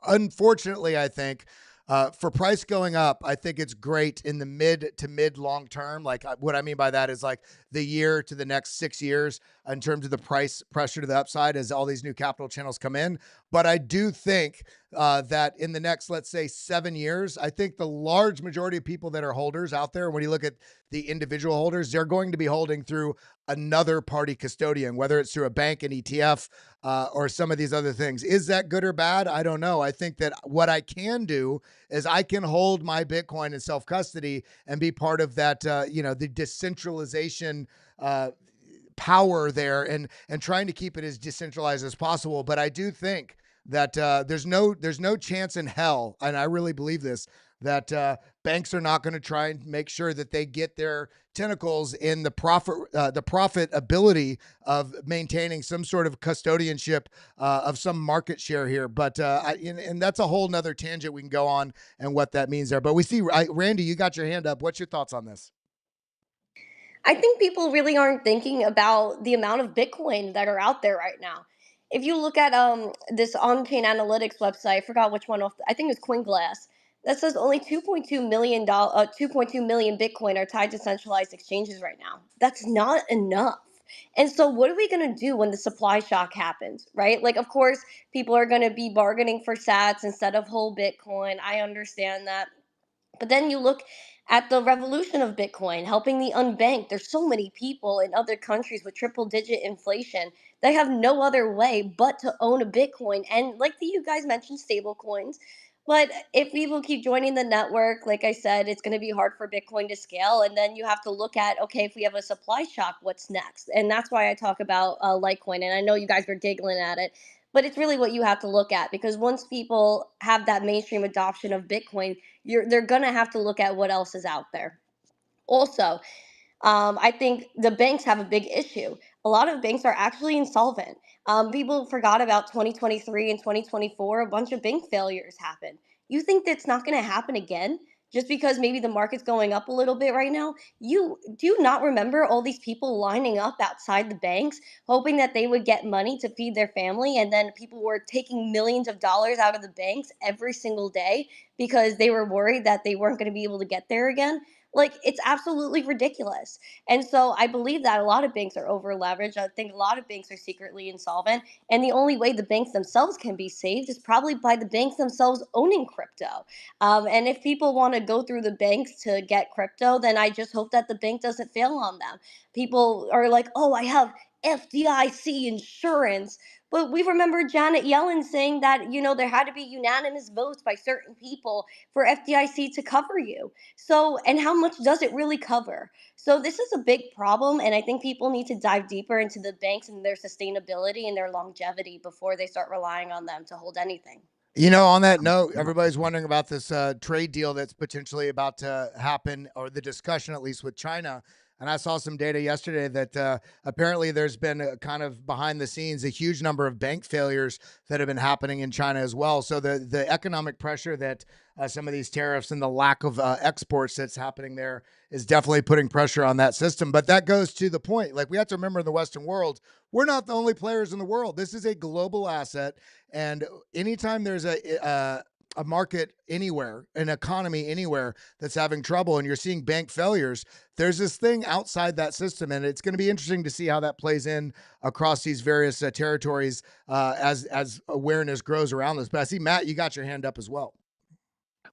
unfortunately, I think for price going up, I think it's great in the mid to mid long term. Like what I mean by that is like the year to the next 6 years in terms of the price pressure to the upside as all these new capital channels come in. But I do think that in the next, let's say, 7 years, I think the large majority of people that are holders out there, when you look at the individual holders, they're going to be holding through another party custodian, whether it's through a bank, an ETF, or some of these other things. Is that good or bad? I don't know. I think that what I can do is I can hold my Bitcoin in self custody and be part of that, the decentralization power there, and trying to keep it as decentralized as possible. But I do think that there's no chance in hell, and I really believe this, that banks are not going to try and make sure that they get their tentacles in the profitability of maintaining some sort of custodianship of some market share here. But and that's a whole nother tangent we can go on and what that means there. But we see, Randy, you got your hand up. What's your thoughts on this? I think people really aren't thinking about the amount of Bitcoin that are out there right now. If you look at this on-chain analytics website, I forgot which one off. I think it's CoinGlass. That says only 2.2 million Bitcoin are tied to centralized exchanges right now. That's not enough. And so, what are we going to do when the supply shock happens, right? Like, of course, people are going to be bargaining for sats instead of whole Bitcoin. I understand that. But then you look at the revolution of Bitcoin, helping the unbanked. There's so many people in other countries with triple digit inflation. They have no other way but to own a Bitcoin. And like you guys mentioned, stable coins. But if people keep joining the network, like I said, it's going to be hard for Bitcoin to scale. And then you have to look at, okay, if we have a supply shock, what's next? And that's why I talk about Litecoin. And I know you guys were giggling at it, but it's really what you have to look at, because once people have that mainstream adoption of Bitcoin, they're gonna have to look at what else is out there. Also, I think the banks have a big issue. A lot of banks are actually insolvent. People forgot about 2023 and 2024. A bunch of bank failures happened. You think that's not going to happen again just because maybe the market's going up a little bit right now? You do not remember all these people lining up outside the banks, hoping that they would get money to feed their family, and then people were taking millions of dollars out of the banks every single day because they were worried that they weren't going to be able to get there again. Like, it's absolutely ridiculous. And so I believe that a lot of banks are over leveraged. I think a lot of banks are secretly insolvent. And the only way the banks themselves can be saved is probably by the banks themselves owning crypto. And if people want to go through the banks to get crypto, then I just hope that the bank doesn't fail on them. People are like, oh, I have FDIC insurance. But we remember Janet Yellen saying that, there had to be unanimous votes by certain people for FDIC to cover you. So, and how much does it really cover? So, this is a big problem. And I think people need to dive deeper into the banks and their sustainability and their longevity before they start relying on them to hold anything. On that note, everybody's wondering about this trade deal that's potentially about to happen, or the discussion, at least, with China. And I saw some data yesterday that apparently there's been a kind of behind the scenes a huge number of bank failures that have been happening in China as well. So the economic pressure that some of these tariffs and the lack of exports that's happening there is definitely putting pressure on that system. But that goes to the point. Like, we have to remember, in the Western world, we're not the only players in the world. This is a global asset. And anytime there's a market anywhere, an economy anywhere that's having trouble, and you're seeing bank failures, there's this thing outside that system, and it's going to be interesting to see how that plays in across these various territories as awareness grows around this. But I see, Matt, you got your hand up as well.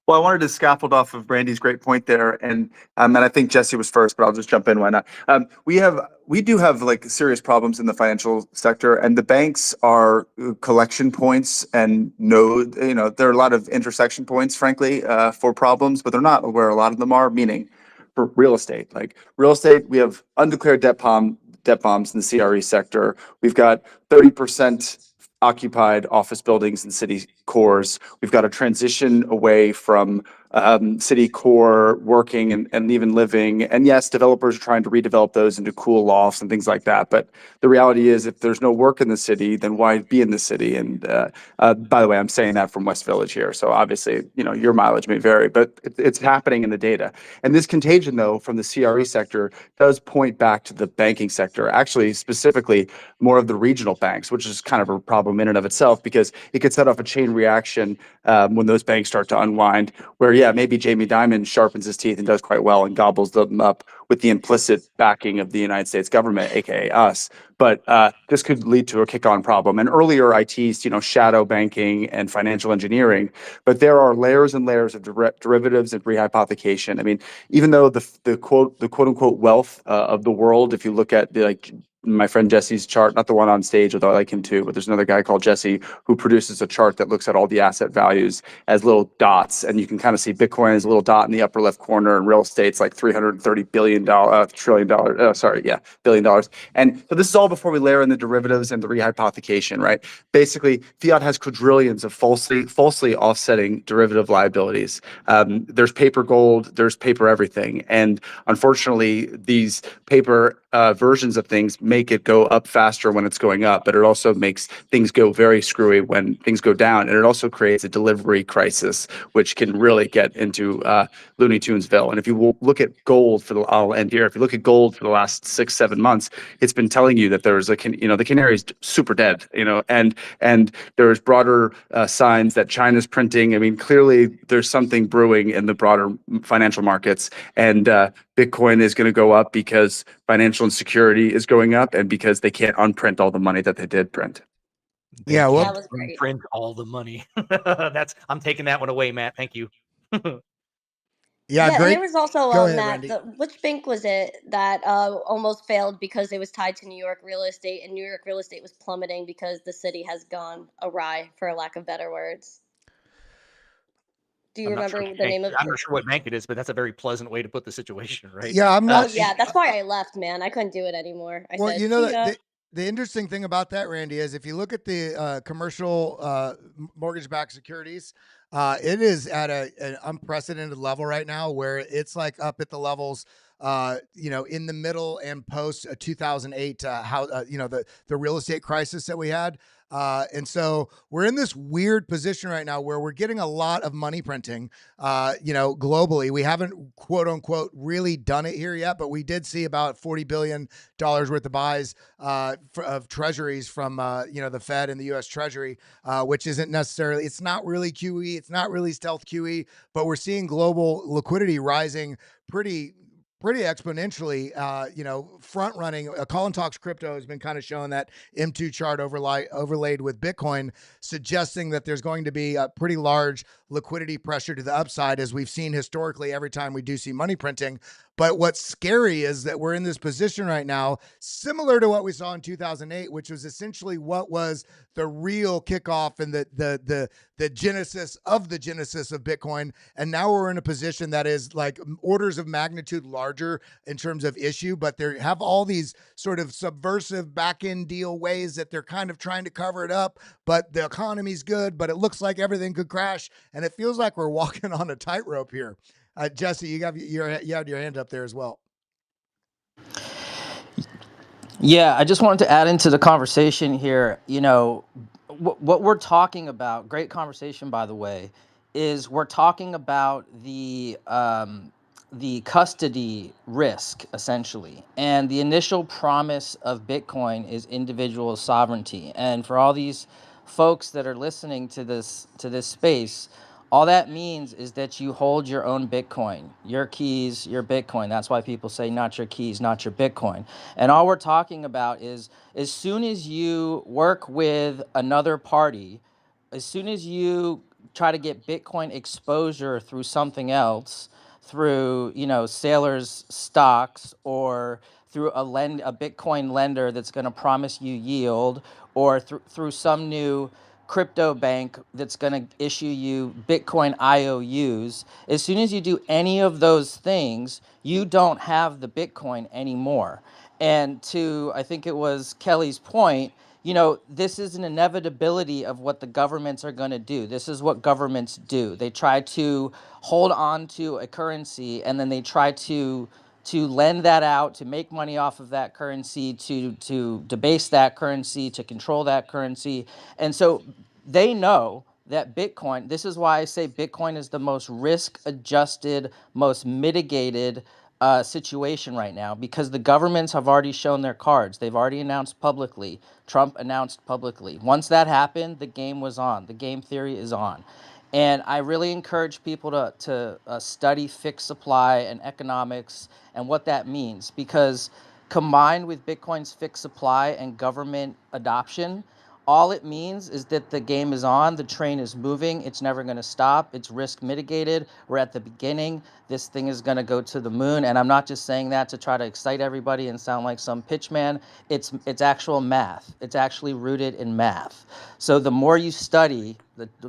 Well, I wanted to scaffold off of Brandy's great point there, and I think Jesse was first, but I'll just jump in. Why not? We do have like serious problems in the financial sector, and the banks are collection points, and there are a lot of intersection points, frankly, for problems, but they're not where a lot of them are. Meaning, for real estate, we have undeclared debt bombs in the CRE sector. We've got 30% occupied office buildings and city cores. We've got a transition away from city core working and even living. And yes, developers are trying to redevelop those into cool lofts and things like that. But the reality is, if there's no work in the city, then why be in the city? And by the way, I'm saying that from West Village here. So obviously, your mileage may vary, but it's happening in the data. And this contagion, though, from the CRE sector does point back to the banking sector, actually, specifically more of the regional banks, which is kind of a problem in and of itself, because it could set off a chain reaction when those banks start to unwind, where, yeah, maybe Jamie Dimon sharpens his teeth and does quite well and gobbles them up with the implicit backing of the United States government, aka us. But this could lead to a kick-on problem. And earlier I teased, shadow banking and financial engineering, but there are layers and layers of derivatives and rehypothecation. I mean, even though the quote unquote wealth of the world, if you look at my friend Jesse's chart, not the one on stage, although I like him too, but there's another guy called Jesse who produces a chart that looks at all the asset values as little dots. And you can kind of see Bitcoin as a little dot in the upper left corner, and real estate's like $330 billion. And so this is all before we layer in the derivatives and the rehypothecation, right? Basically, fiat has quadrillions of falsely offsetting derivative liabilities. There's paper gold, there's paper everything. And unfortunately, these paper versions of things make it go up faster when it's going up, but it also makes things go very screwy when things go down. And it also creates a delivery crisis, which can really get into Looney Tunesville. And if you look at gold I'll end here. If you look at gold for the last 6-7 months, it's been telling you that there's the canary's super dead, and there's broader signs that China's printing. I mean, clearly there's something brewing in the broader financial markets, and Bitcoin is going to go up because financial insecurity is going up, and because they can't unprint all the money that they did print. Yeah, well, that was great. Print all the money. I'm taking that one away, Matt. Thank you. Yeah, great. And there was also Go ahead, Matt. Randy. Which bank was it that almost failed because it was tied to New York real estate, and New York real estate was plummeting because the city has gone awry, for a lack of better words? Do you remember the name of? I'm not sure what bank it is, but that's a very pleasant way to put the situation, right? Yeah, I'm not. Yeah, that's why I left, man. I couldn't do it anymore. I said, "See ya." The interesting thing about that, Randy, is if you look at the commercial mortgage-backed securities, it is at an unprecedented level right now, where it's like up at the levels, in the middle and post 2008, the real estate crisis that we had. And so we're in this weird position right now where we're getting a lot of money printing, globally. We haven't, quote unquote, really done it here yet, but we did see about $40 billion worth of buys of treasuries from, the Fed and the U.S. Treasury, which isn't necessarily, it's not really QE, it's not really stealth QE, but we're seeing global liquidity rising pretty exponentially, front running. Colin Talks Crypto has been kind of showing that M2 chart overlaid with Bitcoin, suggesting that there's going to be a pretty large liquidity pressure to the upside, as we've seen historically every time we do see money printing. But what's scary is that we're in this position right now, similar to what we saw in 2008, which was essentially what was the real kickoff and the genesis of Bitcoin. And now we're in a position that is like orders of magnitude larger in terms of issue, but they have all these sort of subversive back end deal ways that they're kind of trying to cover it up. But the economy's good, but it looks like everything could crash, and it feels like we're walking on a tightrope here. Jesse, you had your hand up there as well. Yeah, I just wanted to add into the conversation here. What we're talking about, great conversation, by the way, is we're talking about the custody risk, essentially. And the initial promise of Bitcoin is individual sovereignty. And for all these folks that are listening to this space, all that means is that you hold your own Bitcoin, your keys, your Bitcoin. That's why people say not your keys, not your Bitcoin. And all we're talking about is as soon as you work with another party, as soon as you try to get Bitcoin exposure through something else, through Sailor's stocks, or through a Bitcoin lender that's going to promise you yield, or through some new crypto bank that's going to issue you Bitcoin IOUs, as soon as you do any of those things, you don't have the Bitcoin anymore. And I think it was Kelly's point, this is an inevitability of what the governments are going to do. This is what governments do. They try to hold on to a currency, and then they try to lend that out, to make money off of that currency, to debase that currency, to control that currency. And so they know that Bitcoin, this is why I say Bitcoin is the most risk-adjusted, most mitigated situation right now, because the governments have already shown their cards. They've already announced publicly. Trump announced publicly. Once that happened, the game was on. The game theory is on. And I really encourage people to study fixed supply and economics and what that means, because combined with Bitcoin's fixed supply and government adoption, all it means is that the game is on, the train is moving, it's never going to stop, it's risk mitigated, we're at the beginning, this thing is going to go to the moon. And I'm not just saying that to try to excite everybody and sound like some pitchman. It's actual math. It's actually rooted in math. So the more you study,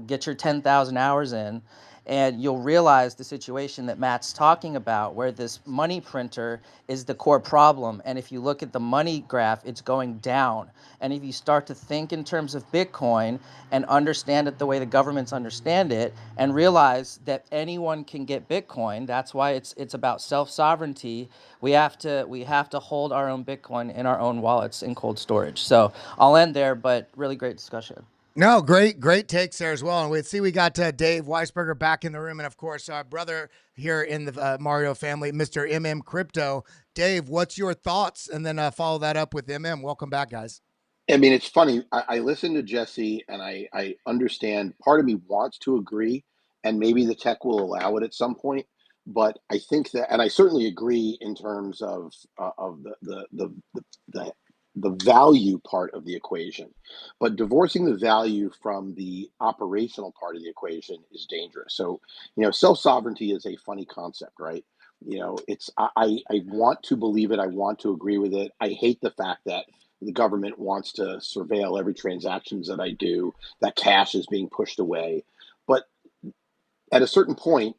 get your 10,000 hours in, and you'll realize the situation that Matt's talking about, where this money printer is the core problem. And if you look at the money graph, it's going down. And if you start to think in terms of Bitcoin and understand it the way the governments understand it, and realize that anyone can get Bitcoin, that's why it's about self-sovereignty. We have to hold our own Bitcoin in our own wallets in cold storage. So I'll end there, but really great discussion. No, great takes there as well. And we got Dave Weisberger back in the room, and of course our brother here in the Mario family, Mr. Crypto. Dave, what's your thoughts? And then follow that up with Welcome back, guys. I mean, it's funny. I listen to Jesse, and I understand. Part of me wants to agree, and maybe the tech will allow it at some point. But I think that, and I certainly agree in terms of the value part of the equation. But divorcing the value from the operational part of the equation is dangerous. So, self-sovereignty is a funny concept, right? I want to believe it. I want to agree with it. I hate the fact that the government wants to surveil every transactions that I do, that cash is being pushed away. But at a certain point,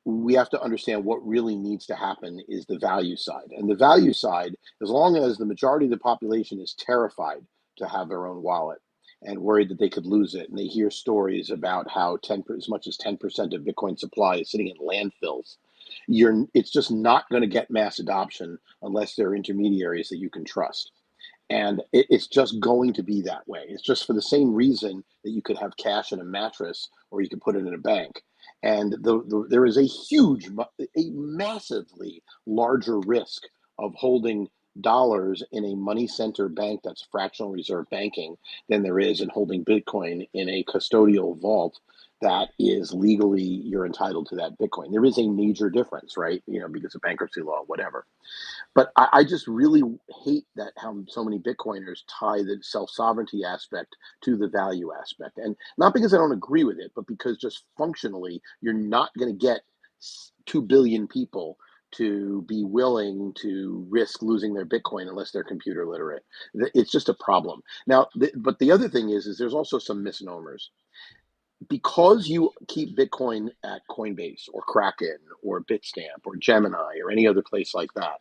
we have to understand what really needs to happen is the value side. And the value side, as long as the majority of the population is terrified to have their own wallet and worried that they could lose it, and they hear stories about how as much as 10% of Bitcoin supply is sitting in landfills, it's just not going to get mass adoption unless there are intermediaries that you can trust. And it's just going to be that way. It's just for the same reason that you could have cash in a mattress or you could put it in a bank. And there is a massively larger risk of holding dollars in a money center bank that's fractional reserve banking than there is in holding Bitcoin in a custodial vault that is legally you're entitled to that Bitcoin. There is a major difference, right? Because of bankruptcy law, whatever. But I just really hate that how so many Bitcoiners tie the self-sovereignty aspect to the value aspect. And not because I don't agree with it, but because just functionally, you're not going to get 2 billion people to be willing to risk losing their Bitcoin unless they're computer literate. It's just a problem. Now, but the other thing is there's also some misnomers. Because you keep Bitcoin at Coinbase or Kraken or Bitstamp or Gemini or any other place like that,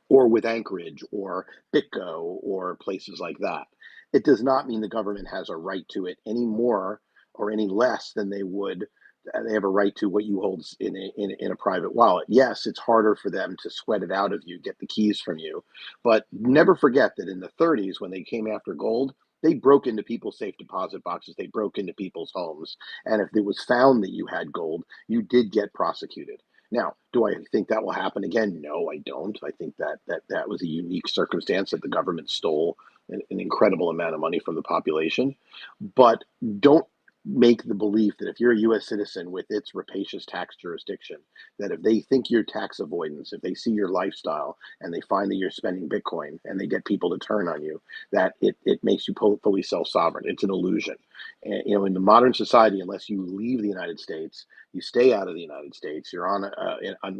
or with Anchorage or BitGo or places like that, it does not mean the government has a right to it any more or any less than they would. They have a right to what you hold in a private wallet. Yes, it's harder for them to sweat it out of you, get the keys from you, but never forget that in the 30s, when they came after gold, they broke into people's safe deposit boxes. They broke into people's homes, and if it was found that you had gold, you did get prosecuted. Now, do I think that will happen again? No, I don't. I think that was a unique circumstance that the government stole an incredible amount of money from the population. But don't make the belief that if you're a U.S. citizen with its rapacious tax jurisdiction, that if they think you're tax avoidance, if they see your lifestyle and they find that you're spending Bitcoin and they get people to turn on you, that it makes you fully self-sovereign. It's an illusion. And, in the modern society, unless you leave the United States, you stay out of the United States, you're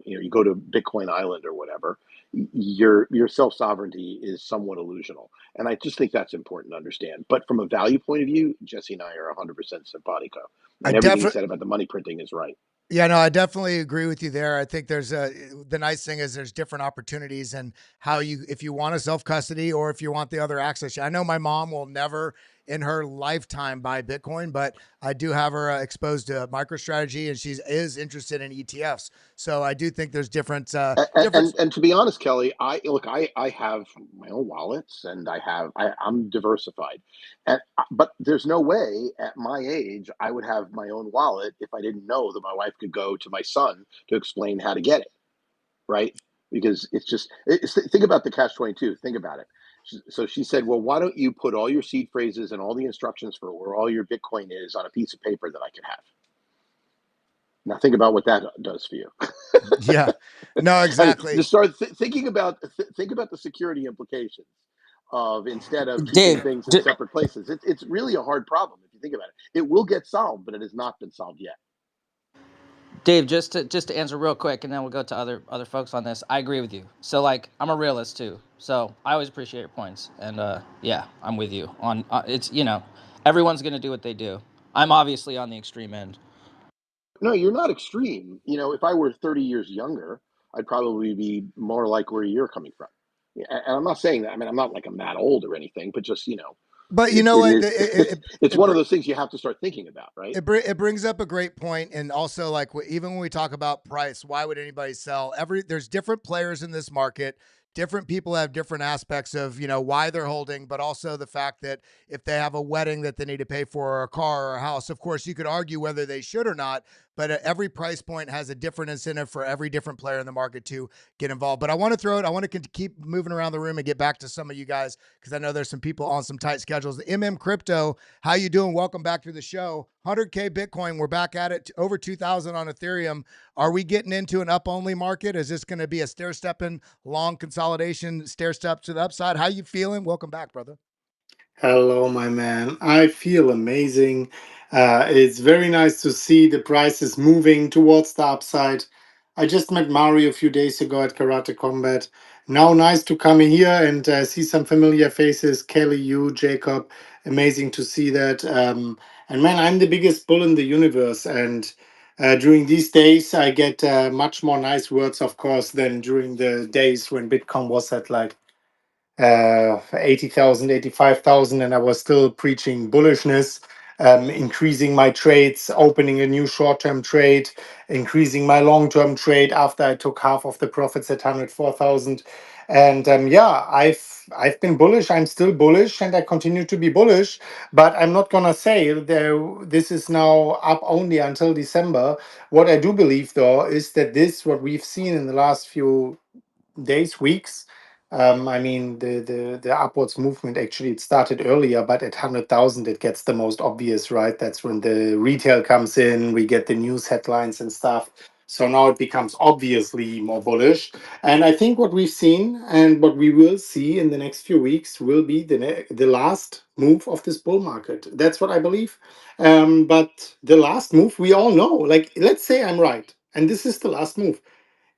you go to Bitcoin Island or whatever, your self-sovereignty is somewhat illusional. And I just think that's important to understand. But from a value point of view, Jesse and I are 100% simpatico. I And everything you definitely, said about the money printing is right. yeah, no, I definitely agree with you there. I think the nice thing is there's different opportunities and how if you want a self custody or if you want the other access. I know my mom will never in her lifetime buy Bitcoin, but I do have her exposed to MicroStrategy and she is interested in ETFs. So I do think there's different, And to be honest, Kelly, I have my own wallets and I'm diversified, but there's no way at my age I would have my own wallet if I didn't know that my wife could go to my son to explain how to get it, right? Because think about the catch-22. Think about it. So she said, well, why don't you put all your seed phrases and all the instructions for where all your Bitcoin is on a piece of paper that I can have? Now think about what that does for you. yeah, no, I mean, exactly. just start thinking about the security implications of instead of keeping Dave, things in separate places. It's really a hard problem if you think about it. It will get solved, but it has not been solved yet. Dave, just to answer real quick, and then we'll go to other folks on this. I agree with you. So like, I'm a realist too. So I always appreciate your points, and yeah, I'm with you on it's everyone's gonna do what they do. I'm obviously on the extreme end. No, you're not extreme. If I were 30 years younger, I'd probably be more like where you're coming from. Yeah, and I'm not saying that. I mean, I'm not like I'm that old or anything, but just But you it, know it what? is. It's one of those things you have to start thinking about, right? It brings up a great point, and also like even when we talk about price, why would anybody sell? There's different players in this market. Different people have different aspects of why they're holding, but also the fact that if they have a wedding that they need to pay for, or a car or a house, of course you could argue whether they should or not. But every price point has a different incentive for every different player in the market to get involved. But I want to keep moving around the room and get back to some of you guys because I know there's some people on some tight schedules. The MM Crypto, how you doing? Welcome back to the show. 100K Bitcoin. We're back at it. Over 2,000 on Ethereum. Are we getting into an up-only market? Is this going to be a stair-stepping, long consolidation, stair-step to the upside? How you feeling? Welcome back, brother. Hello, my man. I feel amazing. It's very nice to see the prices moving towards the upside. I just met Mario a few days ago at Karate Combat. Now, nice to come in here and see some familiar faces. Kelly, you, Jacob. Amazing to see that. And man, I'm the biggest bull in the universe. And during these days, I get much more nice words, of course, than during the days when Bitcoin was at like 80,000, 85,000, and I was still preaching bullishness, increasing my trades, opening a new short-term trade, increasing my long-term trade after I took half of the profits at 104,000. And yeah, I've been bullish. I'm still bullish, and I continue to be bullish. But I'm not gonna say this is now up only until December. What I do believe, though, is that what we've seen in the last few days, weeks, I mean, the upwards movement actually it started earlier, but at 100,000 it gets the most obvious, right? That's when the retail comes in. We get the news headlines and stuff. So now it becomes obviously more bullish. And I think what we've seen and what we will see in the next few weeks will be the last move of this bull market. That's what I believe. But the last move, we all know. Like, let's say I'm right, and this is the last move.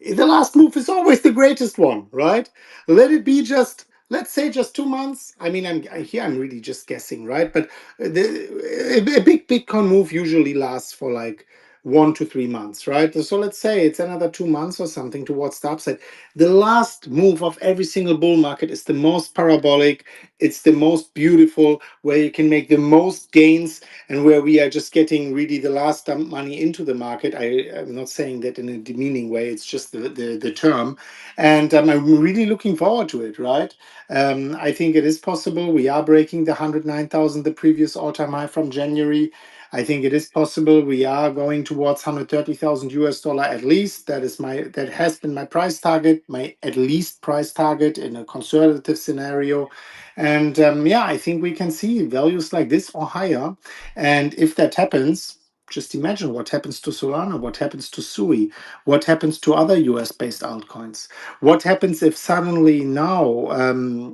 The last move is always the greatest one, right? Let it be just, let's say, just 2 months. I mean, I'm really just guessing, right? But a big Bitcoin move usually lasts for like 1 to 3 months, right? So let's say it's another 2 months or something towards the upside. The last move of every single bull market is the most parabolic. It's the most beautiful, where you can make the most gains and where we are just getting really the last dump money into the market. I'm not saying that in a demeaning way, it's just the term. And I'm really looking forward to it, right? I think it is possible. We are breaking the 109,000, the previous all-time high from January. I think it is possible. We are going towards 130,000 US dollar at least. That has been my price target, my at least price target in a conservative scenario. And yeah, I think we can see values like this or higher. And if that happens, just imagine what happens to Solana, what happens to Sui, what happens to other US based altcoins. What happens if suddenly now,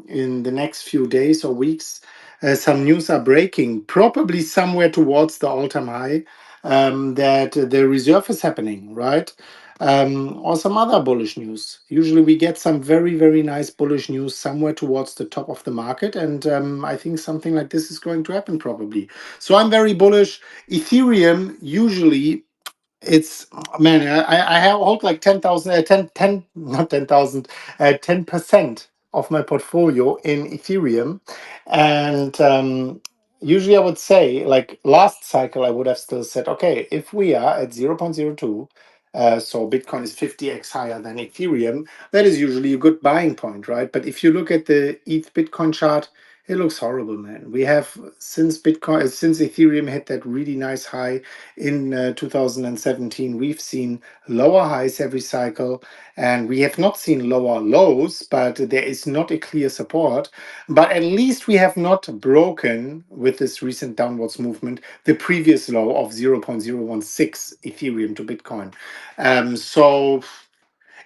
in the next few days or weeks, some news are breaking, probably somewhere towards the all time high, that the reserve is happening, right? Or some other bullish news. Usually, we get some very, very nice bullish news somewhere towards the top of the market. And I think something like this is going to happen probably. So I'm very bullish. Ethereum usually it's man, I have hold like 10,000, 10, not 10,000, 10% of my portfolio in Ethereum. And usually I would say, like last cycle, I would have still said, okay, if we are at 0.02, so Bitcoin is 50x higher than Ethereum, that is usually a good buying point, right? But if you look at the ETH Bitcoin chart, it looks horrible, man. We have since Ethereum hit that really nice high in 2017, we've seen lower highs every cycle, and we have not seen lower lows, but there is not a clear support. But at least we have not broken, with this recent downwards movement, the previous low of 0.016 Ethereum to Bitcoin. So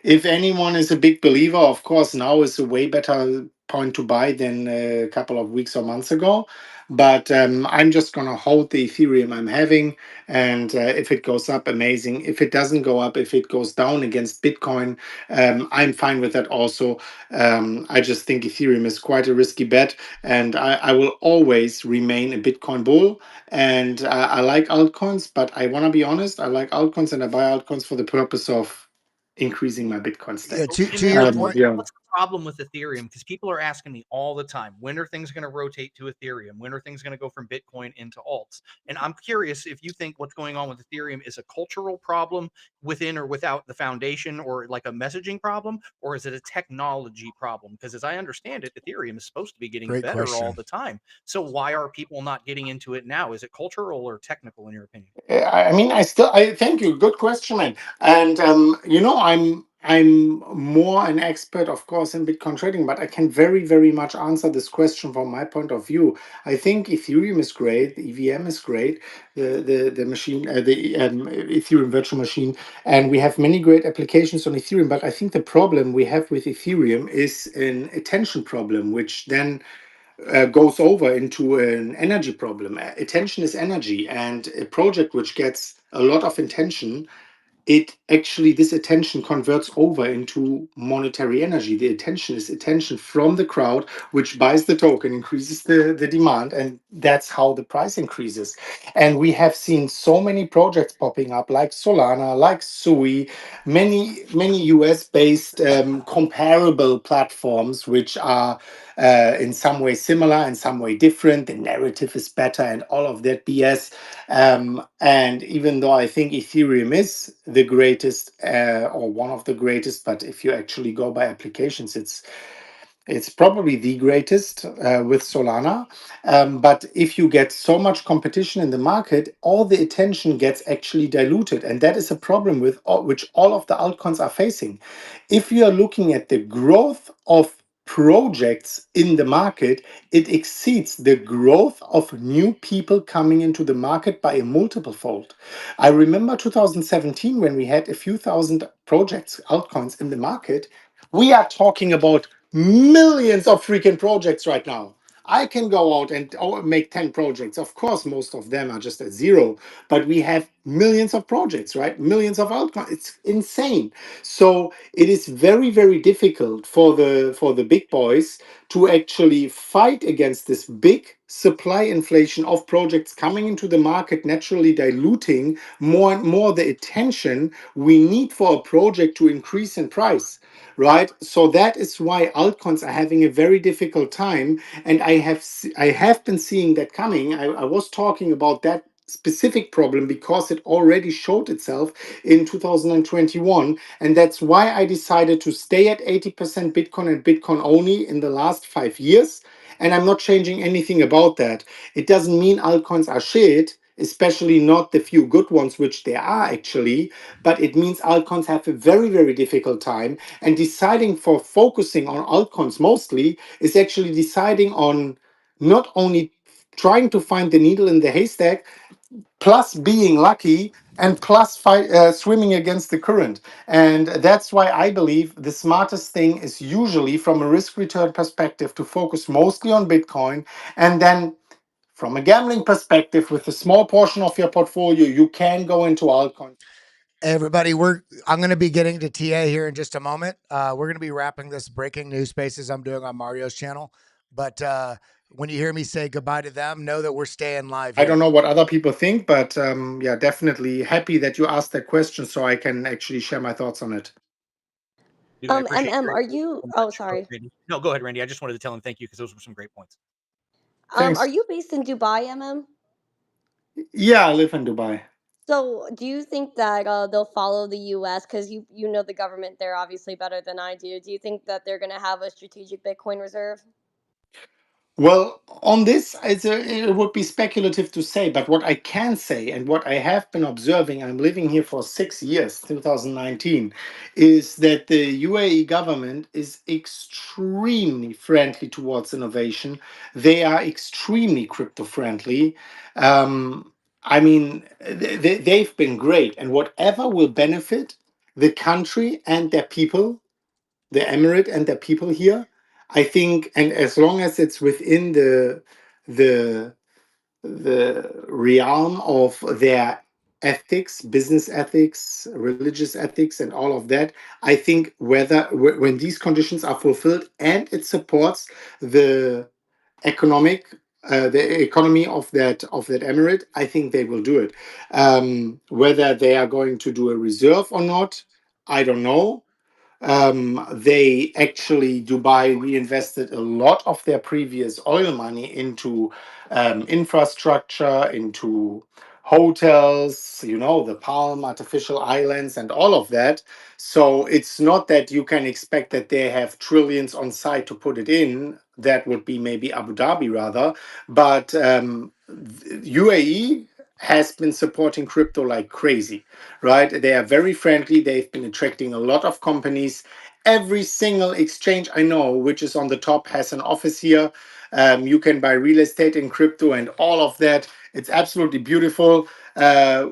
if anyone is a big believer, of course, now is a way better point to buy than a couple of weeks or months ago. But I'm just going to hold the Ethereum I'm having. And if it goes up, amazing. If it doesn't go up, if it goes down against Bitcoin, I'm fine with that also. I just think Ethereum is quite a risky bet. And I will always remain a Bitcoin bull. And I like altcoins, but I want to be honest, I like altcoins and I buy altcoins for the purpose of increasing my Bitcoin Yeah, stake. to your point, Yeah. What's the problem with Ethereum? Because people are asking me all the time, when are things going to rotate to Ethereum? When are things going to go from Bitcoin into alts? And I'm curious if you think what's going on with Ethereum is a cultural problem within or without the foundation, or like a messaging problem, or is it a technology problem? Because as I understand it, Ethereum is supposed to be getting great better all question. the time. So why are people not getting into it now? Is it cultural or technical in your opinion? I mean, I thank you. Good question, man. And I'm more an expert, of course, in Bitcoin trading, but I can very, very much answer this question from my point of view. I think Ethereum is great, the EVM is great, the machine, the Ethereum virtual machine, and we have many great applications on Ethereum. But I think the problem we have with Ethereum is an attention problem, which then goes over into an energy problem. Attention is energy, and a project which gets a lot of attention, it actually, this attention converts over into monetary energy. The attention is attention from the crowd, which buys the token, increases the demand, and that's how the price increases. And we have seen so many projects popping up like Solana, like Sui, many US based comparable platforms which are in some way similar, in some way different. The narrative is better, and all of that BS. And even though I think Ethereum is the greatest or one of the greatest, but if you actually go by applications, it's probably the greatest with Solana. But if you get so much competition in the market, all the attention gets actually diluted. And that is a problem which all of the altcoins are facing. If you are looking at the growth of projects in the market, it exceeds the growth of new people coming into the market by a multiple fold. I remember 2017 when we had a few thousand projects, altcoins in the market. We are talking about millions of freaking projects right now. I can go out and make 10 projects. Of course, most of them are just at zero, but we have millions of projects, right? Millions of altcoins. It's insane. So it is very, very difficult for the big boys to actually fight against this big supply inflation of projects coming into the market, naturally diluting more and more the attention we need for a project to increase in price, right? So that is why altcoins are having a very difficult time, and I have been seeing that coming. I was talking about that specific problem because it already showed itself in 2021, and that's why I decided to stay at 80% Bitcoin and Bitcoin only in the last 5 years. And I'm not changing anything about that. It doesn't mean altcoins are shit, especially not the few good ones, which there are actually, but it means altcoins have a very, very difficult time. And deciding for focusing on altcoins mostly is actually deciding on not only trying to find the needle in the haystack, plus being lucky, and plus swimming against the current. And that's why I believe the smartest thing is usually from a risk return perspective to focus mostly on Bitcoin. And then from a gambling perspective, with a small portion of your portfolio, you can go into altcoins. Everybody, I'm going to be getting to TA here in just a moment. We're going to be wrapping this breaking news spaces I'm doing on Mario's channel. But when you hear me say goodbye to them, know that we're staying live I here. don't know what other people think, but yeah, definitely happy that you asked that question so I can actually share my thoughts on it. Dude, I appreciate MM, are you? so Oh, much. Go ahead, sorry. Randy. No, go ahead, Randy. I just wanted to tell him thank you because those were some great points. Are Thanks. you based in Dubai, MM? Yeah, I live in Dubai. So, do you think that they'll follow the U.S. because you know the government there obviously better than I do? Do you think that they're going to have a strategic Bitcoin reserve? Well, on this, it would be speculative to say, but what I can say and what I have been observing, I'm living here for 6 years, 2019, is that the UAE government is extremely friendly towards innovation. They are extremely crypto friendly. I mean, they've been great, and whatever will benefit the country and their people, the emirate and their people here, I think, and as long as it's within the the realm of their ethics, business ethics, religious ethics, and all of that, I think when these conditions are fulfilled and it supports the economic the economy of that emirate, I think they will do it. Whether they are going to do a reserve or not, I don't know. They actually, Dubai reinvested a lot of their previous oil money into infrastructure, into hotels, the Palm artificial islands, and all of that. So it's not that you can expect that they have trillions on site to put it in. That would be maybe Abu Dhabi rather. But UAE has been supporting crypto like crazy, right? They are very friendly. They've been attracting a lot of companies. Every single exchange I know, which is on the top, has an office here. You can buy real estate in crypto and all of that. It's absolutely beautiful. I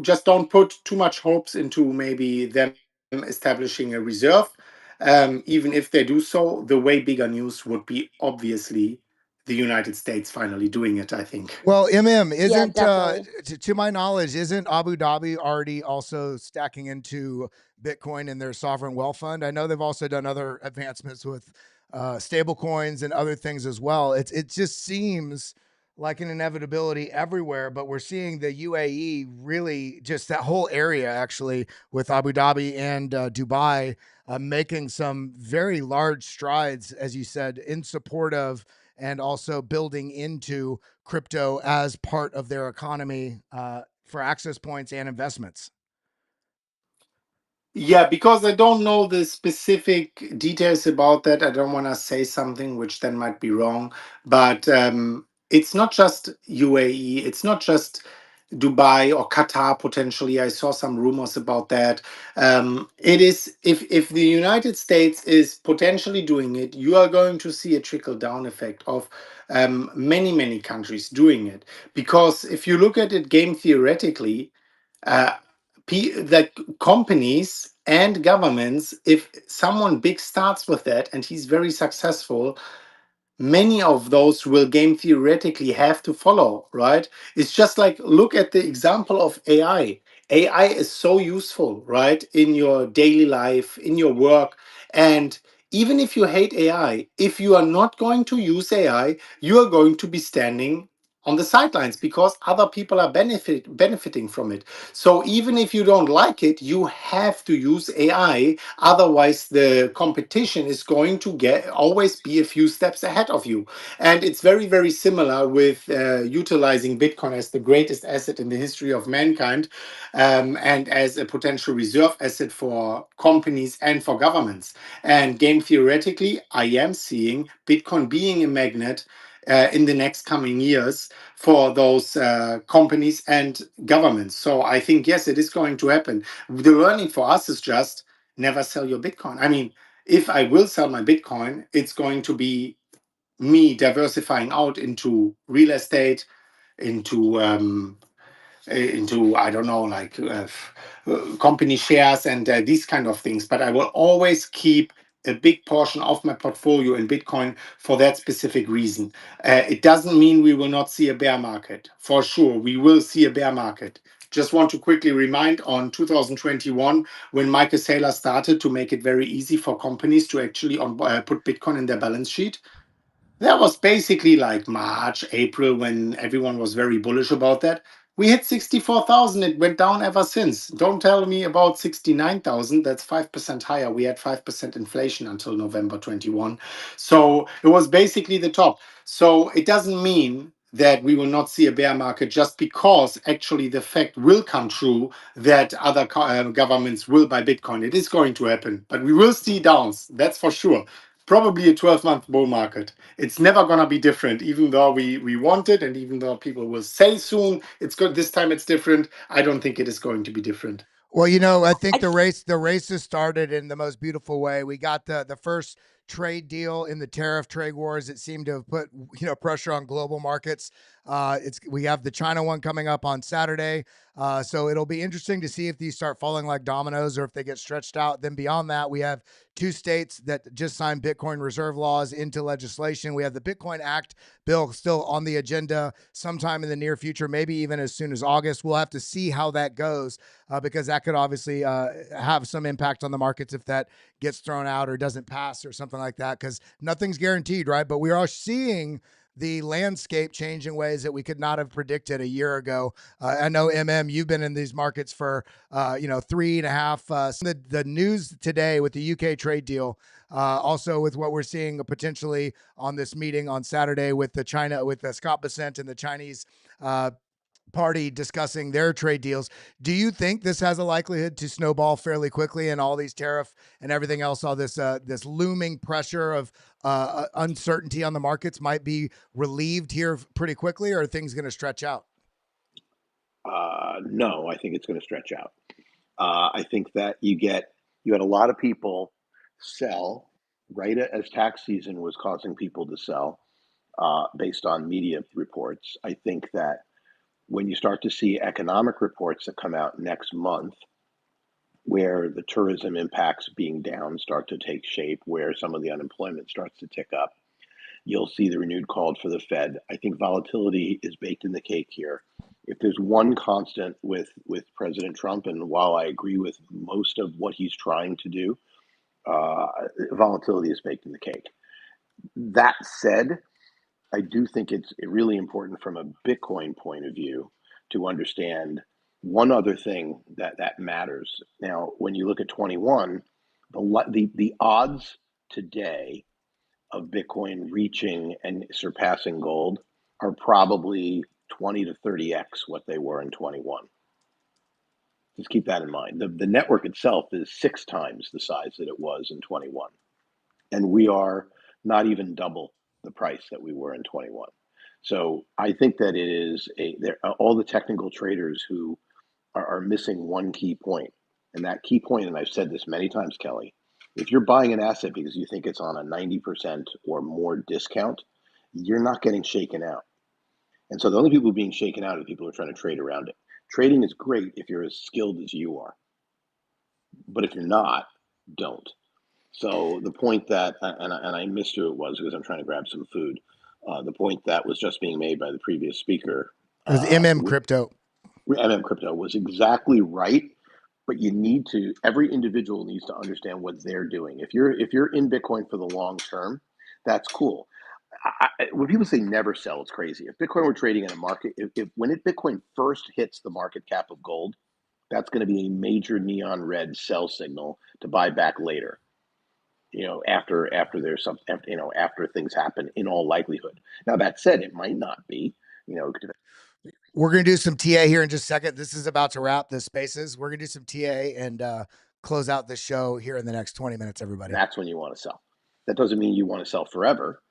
just don't put too much hopes into maybe them establishing a reserve. Even if they do so, the way bigger news would be obviously the United States finally doing it, I think. Well, MM Yeah, isn't, definitely. to my knowledge, isn't Abu Dhabi already also stacking into Bitcoin in their sovereign wealth fund? I know they've also done other advancements with stable coins and other things as well. It just seems like an inevitability everywhere, but we're seeing the UAE really just that whole area actually with Abu Dhabi and Dubai making some very large strides, as you said, in support of and also building into crypto as part of their economy for access points and investments. Yeah, because I don't know the specific details about that. I don't want to say something which then might be wrong. But it's not just UAE. It's not just Dubai or Qatar potentially. I saw some rumors about that. It is if the United States is potentially doing it, you are going to see a trickle down effect of many countries doing it. Because if you look at it game theoretically, uh, the companies and governments, if someone big starts with that and he's very successful, many of those will game theoretically have to follow, right? It's just like look at the example of AI. AI is so useful, right, in your daily life, in your work. And even if you hate AI, if you are not going to use AI, you are going to be standing on the sidelines because other people are benefiting from it. So even if you don't like it, you have to use AI. Otherwise, the competition is going to always be a few steps ahead of you. And it's very similar with utilizing Bitcoin as the greatest asset in the history of mankind, and as a potential reserve asset for companies and for governments. And game theoretically, I am seeing Bitcoin being a magnet in the next coming years for those companies and governments. So I think, yes, it is going to happen. The learning for us is just never sell your Bitcoin. I mean, if I will sell my Bitcoin, it's going to be me diversifying out into real estate, into I don't know, like company shares and these kind of things. But I will always keep a big portion of my portfolio in Bitcoin for that specific reason. It doesn't mean we will not see a bear market. For sure, we will see a bear market. Just want to quickly remind on 2021, when Michael Saylor started to make it very easy for companies to actually put Bitcoin in their balance sheet. That was basically like March, April, when everyone was very bullish about that. We hit 64,000. It went down ever since. Don't tell me about 69,000. That's 5% higher. We had 5% inflation until November 21. So it was basically the top. So it doesn't mean that we will not see a bear market just because actually the fact will come true that other governments will buy Bitcoin. It is going to happen, but we will see downs. That's for sure. Probably a 12-month bull market. It's never going to be different, even though we want it, and even though people will say soon it's good, this time it's different. I don't think it is going to be different. Well, you know, I think the race has started in the most beautiful way. We got the first trade deal in the tariff trade wars. It seemed to have put pressure on global markets. We have the China one coming up on Saturday, so it'll be interesting to see if these start falling like dominoes or if they get stretched out. Then beyond that, we have 2 states that just signed Bitcoin reserve laws into legislation. We have the Bitcoin Act bill still on the agenda sometime in the near future, maybe even as soon as August. We'll have to see how that goes. Because that could obviously have some impact on the markets if that gets thrown out or doesn't pass or something like that, because nothing's guaranteed, right? But we are seeing the landscape change in ways that we could not have predicted a year ago. I know, you've been in these markets for 3.5. The news today with the UK trade deal, also with what we're seeing potentially on this meeting on Saturday with Scott Bessent and the Chinese party discussing their trade deals. Do you think this has a likelihood to snowball fairly quickly, and all these tariff and everything else, all this this looming pressure of uncertainty on the markets might be relieved here pretty quickly, or are things going to stretch out? No, I think it's going to stretch out. I think that you had a lot of people sell right as tax season was causing people to sell based on media reports. I think that when you start to see economic reports that come out next month, where the tourism impacts being down start to take shape, where some of the unemployment starts to tick up, you'll see the renewed call for the Fed. I think volatility is baked in the cake here. If there's one constant with President Trump, and while I agree with most of what he's trying to do, volatility is baked in the cake. That said, I do think it's really important from a Bitcoin point of view to understand one other thing that matters. Now, when you look at 21, the odds today of Bitcoin reaching and surpassing gold are probably 20 to 30x what they were in 21. Just keep that in mind. The network itself is 6 times the size that it was in 21. And we are not even double the price that we were in 21. So I think that it is all the technical traders who are missing one key point. And that key point, and I've said this many times, Kelly, if you're buying an asset because you think it's on a 90% or more discount, you're not getting shaken out. And so the only people being shaken out are the people who are trying to trade around it. Trading is great if you're as skilled as you are. But if you're not, don't. So the point that, and I missed who it was because I'm trying to grab some food. The point that was just being made by the previous speaker, It was Crypto. Crypto was exactly right. But you need to. Every individual needs to understand what they're doing. If you're in Bitcoin for the long term, that's cool. When people say never sell, it's crazy. If Bitcoin were trading in a market, when Bitcoin first hits the market cap of gold, that's going to be a major neon red sell signal to buy back later. After there's some, after things happen, in all likelihood. Now that said, it might not be. We're going to do some TA here in just a second. This is about to wrap the spaces. We're going to do some TA and close out the show here in the next 20 minutes, everybody. That's when you want to sell. That doesn't mean you want to sell forever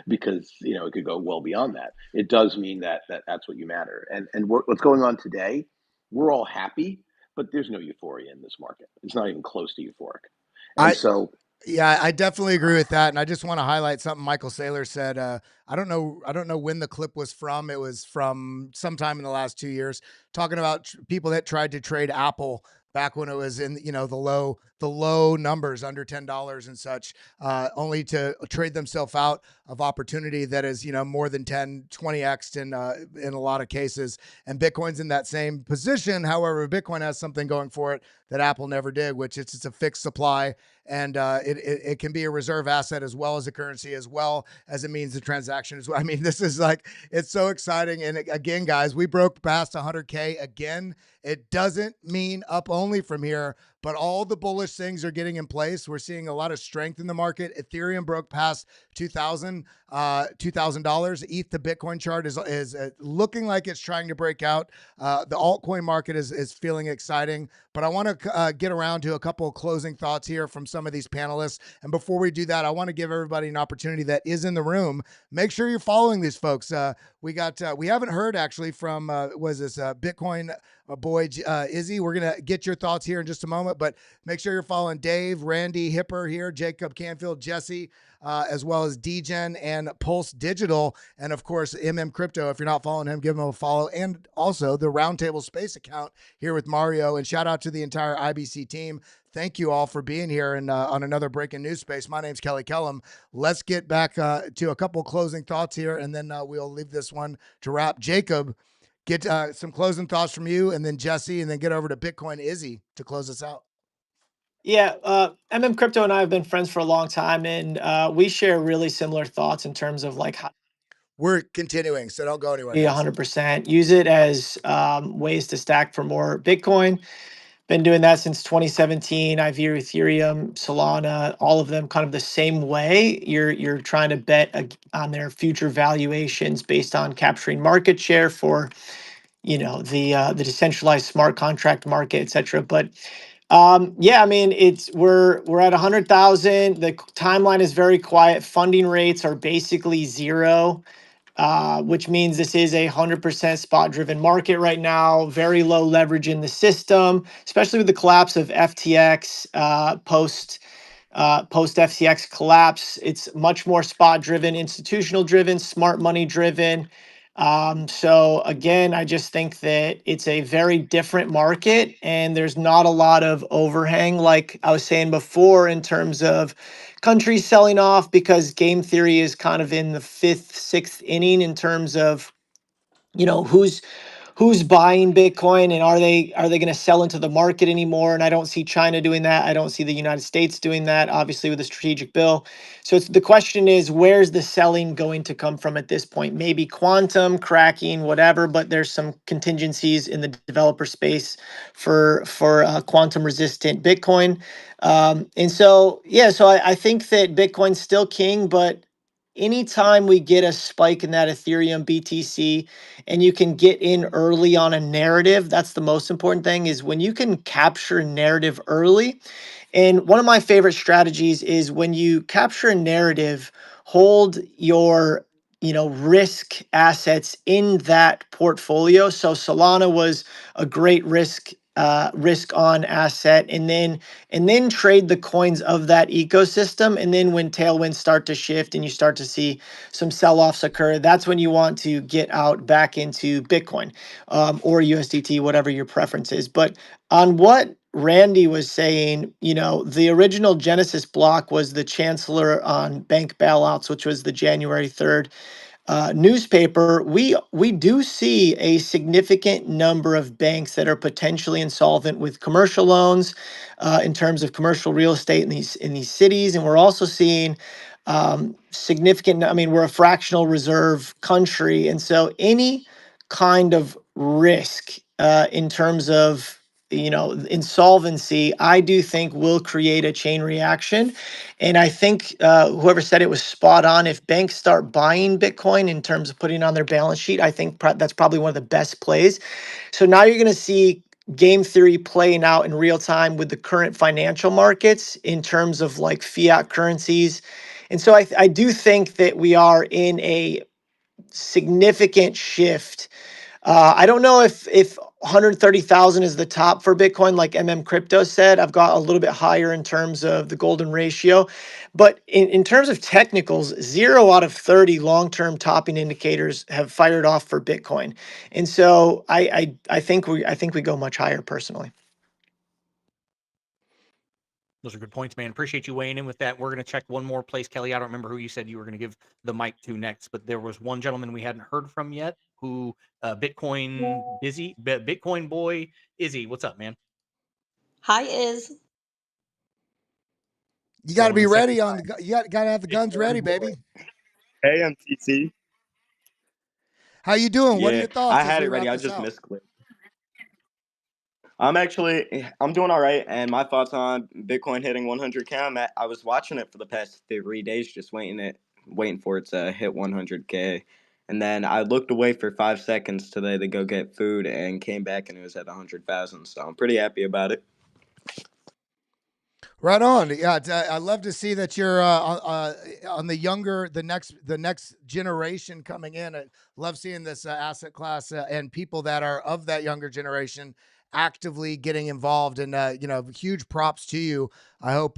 because, it could go well beyond that. It does mean that's what you matter. And what's going on today, we're all happy, but there's no euphoria in this market. It's not even close to euphoric. Yeah, I definitely agree with that. And I just want to highlight something Michael Saylor said. I don't know when the clip was from. It was from sometime in the last 2 years, talking about people that tried to trade Apple back when it was in, the low numbers under $10 and such, only to trade themselves out of opportunity that is, more than 10, 20x in a lot of cases. And Bitcoin's in that same position. However, Bitcoin has something going for it that Apple never did, which it's a fixed supply. And it can be a reserve asset as well as a currency, as well as it means the transaction as well. I mean, this is it's so exciting. And again, guys, we broke past 100K again. It doesn't mean up only from here, but all the bullish things are getting in place. We're seeing a lot of strength in the market. Ethereum broke past $2,000. ETH to Bitcoin chart is looking like it's trying to break out. The altcoin market is feeling exciting, but I want to get around to a couple of closing thoughts here from some of these panelists. And before we do that, I want to give everybody an opportunity that is in the room. Make sure you're following these folks. We haven't heard actually from Bitcoin boy Izzy. We're gonna get your thoughts here in just a moment, but make sure you're following Dave, Randy Hipper here, Jacob Canfield, Jesse, as well as DGen and Pulse Digital, and of course Crypto. If you're not following him, give him a follow, and also the Roundtable Space account here with Mario. And shout out to the entire IBC team. Thank you all for being here and on another breaking news space. My name's Kelly Kellam. Let's get back to a couple closing thoughts here, and then we'll leave this one to wrap. Jacob, get some closing thoughts from you, and then Jesse, and then get over to Bitcoin Izzy to close us out. Yeah, Crypto and I have been friends for a long time, and we share really similar thoughts in terms of how we're continuing, so don't go anywhere. 100%. Use it as ways to stack for more Bitcoin. Been doing that since 2017. I view Ethereum, Solana, all of them kind of the same way. You're trying to bet on their future valuations based on capturing market share for, the decentralized smart contract market, etc. But yeah, I mean, we're at 100,000. The timeline is very quiet. Funding rates are basically zero. Which means this is a 100% spot-driven market right now. Very low leverage in the system, especially with the collapse of FTX post FTX collapse. It's much more spot-driven, institutional-driven, smart money-driven. So again, I just think that it's a very different market, and there's not a lot of overhang, like I was saying before, in terms of countries selling off, because game theory is kind of in the fifth, sixth inning in terms of, who's buying Bitcoin, and are they going to sell into the market anymore? And I don't see China doing that. I don't see the United States doing that, obviously with a strategic bill. So the question is, where's the selling going to come from at this point? Maybe quantum, cracking, whatever, but there's some contingencies in the developer space for quantum resistant Bitcoin. And so, yeah, so I think that Bitcoin's still king, but anytime we get a spike in that Ethereum BTC and you can get in early on a narrative, that's the most important thing, is when you can capture narrative early. And one of my favorite strategies is when you capture a narrative, hold your risk assets in that portfolio. So Solana was a great risk on asset, and then trade the coins of that ecosystem. And then when tailwinds start to shift and you start to see some sell-offs occur, that's when you want to get out back into Bitcoin or USDT, whatever your preference is. But on what Randy was saying, the original Genesis block was the chancellor on bank bailouts, which was the January 3rd newspaper. We do see a significant number of banks that are potentially insolvent with commercial loans in terms of commercial real estate in these cities, and we're also seeing significant. I mean, we're a fractional reserve country, and so any kind of risk in terms of insolvency, I do think will create a chain reaction. And I think whoever said it was spot on. If banks start buying Bitcoin in terms of putting it on their balance sheet, I think that's probably one of the best plays. So now you're going to see game theory playing out in real time with the current financial markets in terms of like fiat currencies. And so I do think that we are in a significant shift. I don't know if 130,000 is the top for Bitcoin, like Crypto said. I've got a little bit higher in terms of the golden ratio. But in terms of technicals, 0 out of 30 long-term topping indicators have fired off for Bitcoin. And so I think we go much higher personally. Those are good points, man. Appreciate you weighing in with that. We're going to check one more place. Kelly, I don't remember who you said you were going to give the mic to next, but there was one gentleman we hadn't heard from yet who Bitcoin boy, Izzy. What's up, man? Hi, Iz. You got to be ready on the. You got to have the guns ready, baby. Hey, I'm TC. How you doing? Yeah, What are your thoughts? I had it ready. I just misclicked. I'm doing all right, and my thoughts on Bitcoin hitting 100K. I was watching it for the past 3 days, just waiting for it to hit 100K, and then I looked away for 5 seconds today to go get food, and came back, and it was at 100,000. So I'm pretty happy about it. Right on. Yeah, I love to see that you're on the next generation coming in. I love seeing this asset class and people that are of that younger generation actively getting involved. And huge props to you. I hope.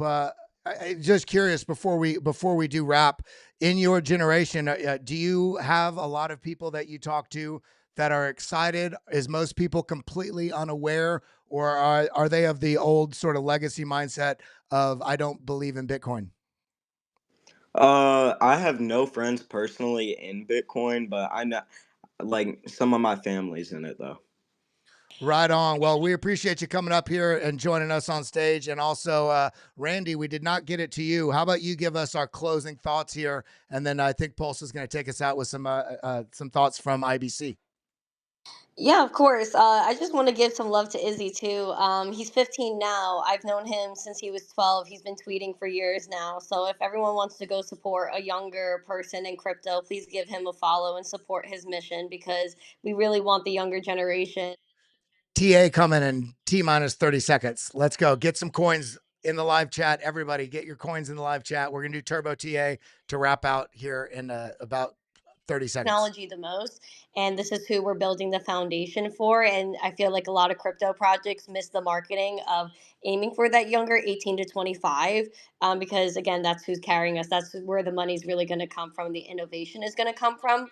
Just curious before we do wrap, in your generation, do you have a lot of people that you talk to that are excited? Is most people completely unaware, or are they of the old sort of legacy mindset of I don't believe in Bitcoin? I have no friends personally in Bitcoin, but I know like some of my family's in it though. Right on. Well, we appreciate you coming up here and joining us on stage. And also, Randy, we did not get it to you. How about you give us our closing thoughts here? And then I think Pulse is going to take us out with some thoughts from IBC. Yeah, of course. I just want to give some love to Izzy too. He's 15 now. I've known him since he was 12. He's been tweeting for years now. So if everyone wants to go support a younger person in crypto, please give him a follow and support his mission, because we really want the younger generation. TA coming in T-minus 30 seconds. Let's go. Get some coins in the live chat. Everybody get your coins in the live chat. We're going to do Turbo TA to wrap out here in about 30 seconds. Technology the most, and this is who we're building the foundation for. And I feel like a lot of crypto projects miss the marketing of aiming for that younger 18 to 25, because again, that's who's carrying us. That's where the money's really going to come from. The innovation is going to come from.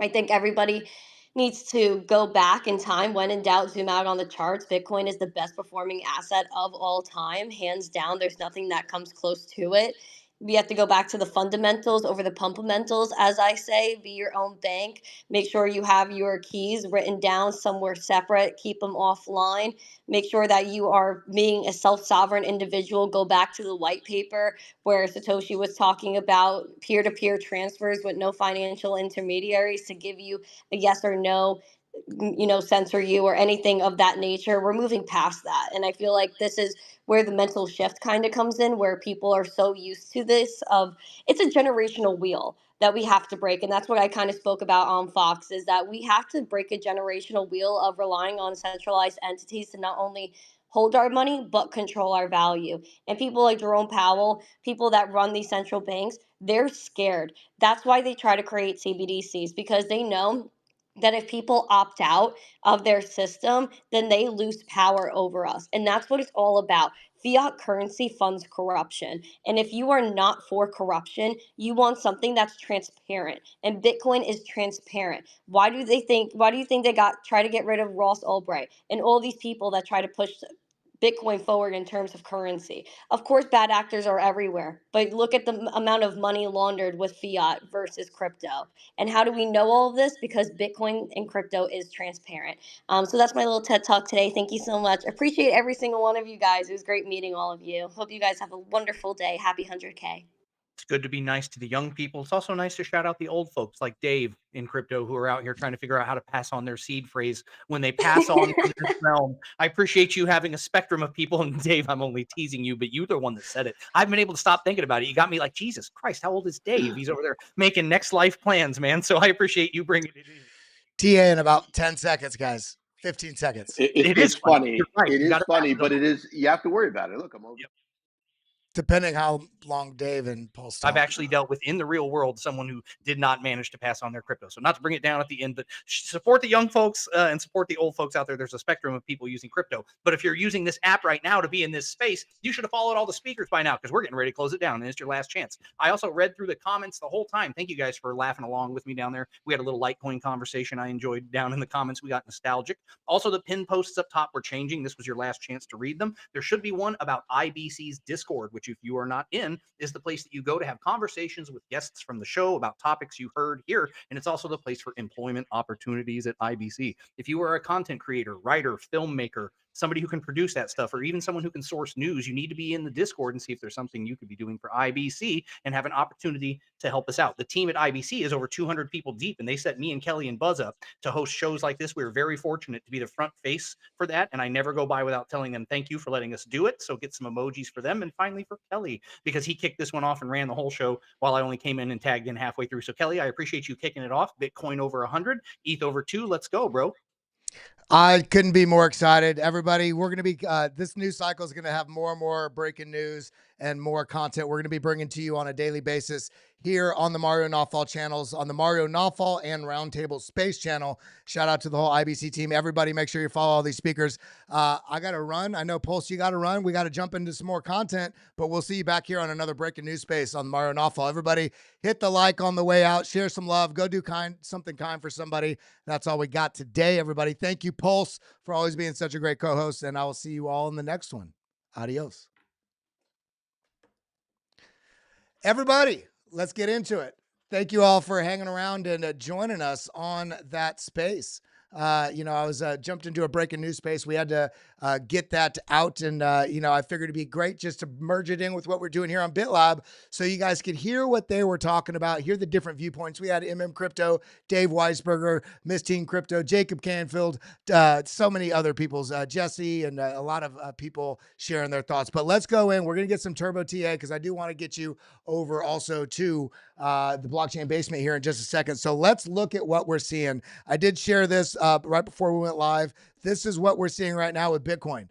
I think everybody needs to go back in time. When in doubt, zoom out on the charts. Bitcoin is the best performing asset of all time, hands down. There's nothing that comes close to it. We have to go back to the fundamentals over the pumpamentals, as I say. Be your own bank. Make sure you have your keys written down somewhere separate. Keep them offline. Make sure that you are being a self-sovereign individual. Go back to the white paper where Satoshi was talking about peer-to-peer transfers with no financial intermediaries to give you a yes or no, censor you or anything of that nature. We're moving past that. And I feel like this is where the mental shift kind of comes in, where people are so used to this of it's a generational wheel that we have to break. And that's what I kind of spoke about on Fox, is that we have to break a generational wheel of relying on centralized entities to not only hold our money but control our value. And people like Jerome Powell, people that run these central banks, They're scared. That's why they try to create CBDCs, because they know that if people opt out of their system, then they lose power over us. And that's what it's all about. Fiat currency funds corruption. And if you are not for corruption, you want something that's transparent. And Bitcoin is transparent. Why do you think they try to get rid of Ross Ulbricht and all these people that try to push Bitcoin forward in terms of currency? Of course, bad actors are everywhere, but look at the amount of money laundered with fiat versus crypto. And how do we know all of this? Because Bitcoin and crypto is transparent. So that's my little TED Talk today. Thank you so much. Appreciate every single one of you guys. It was great meeting all of you. Hope you guys have a wonderful day. Happy 100K. It's good to be nice to the young people. It's also nice to shout out the old folks like Dave in crypto who are out here trying to figure out how to pass on their seed phrase when they pass on from this realm. I appreciate you having a spectrum of people. And Dave, I'm only teasing you, but you're the one that said it. I've been able to stop thinking about it. You got me like, Jesus Christ, how old is Dave? He's over there making next life plans, man. So I appreciate you bringing it in. TA in about 10 seconds, guys. 15 seconds. It's funny. Right. It is funny, but you have to worry about it. Look, I'm over. Yep. Depending how long Dave and Pulse talk. I've actually dealt with in the real world someone who did not manage to pass on their crypto. So not to bring it down at the end, but support the young folks and support the old folks out there. There's a spectrum of people using crypto. But if you're using this app right now to be in this space, you should have followed all the speakers by now, because we're getting ready to close it down and it's your last chance. I also read through the comments the whole time. Thank you guys for laughing along with me down there. We had a little Litecoin conversation I enjoyed down in the comments. We got nostalgic. Also, the pin posts up top were changing. This was your last chance to read them. There should be one about IBC's Discord, which if you are not in, is the place that you go to have conversations with guests from the show about topics you heard here. And it's also the place for employment opportunities at IBC. If you are a content creator, writer, filmmaker, somebody who can produce that stuff, or even someone who can source news, you need to be in the Discord and see if there's something you could be doing for IBC and have an opportunity to help us out. The team at IBC is over 200 people deep, and they set me and Kelly and Buzz up to host shows like this. We are very fortunate to be the front face for that, and I never go by without telling them thank you for letting us do it. So get some emojis for them, and finally for Kelly, because he kicked this one off and ran the whole show while I only came in and tagged in halfway through. So Kelly, I appreciate you kicking it off. Bitcoin over 100, ETH over 2. Let's go, bro. I couldn't be more excited. Everybody, we're going to be, this news cycle is going to have more and more breaking news and more content we're going to be bringing to you on a daily basis here on the Mario Nawfal channels, on the Mario Nawfal and Roundtable Space channel. Shout out to the whole IBC team. Everybody, make sure you follow all these speakers. I got to run. I know, Pulse, you got to run. We got to jump into some more content, but we'll see you back here on another breaking news space on Mario Nawfal. Everybody, hit the like on the way out. Share some love. Go do something kind for somebody. That's all we got today, everybody. Thank you, Pulse, for always being such a great co-host, and I will see you all in the next one. Adios. Everybody, let's get into it. Thank you all for hanging around and joining us on that space. I was jumped into a breaking news space. We had to get that out, and I figured it'd be great just to merge it in with what we're doing here on BitLab, so you guys could hear what they were talking about, hear the different viewpoints. We had Crypto, Dave Weisberger, Miss Teen Crypto, Jacob Canfield, so many other people's, Jesse, and a lot of people sharing their thoughts. But let's go in. We're gonna get some Turbo TA, because I do want to get you over also to the blockchain basement here in just a second. So let's look at what we're seeing. I did share this right before we went live. This is what we're seeing right now with Bitcoin.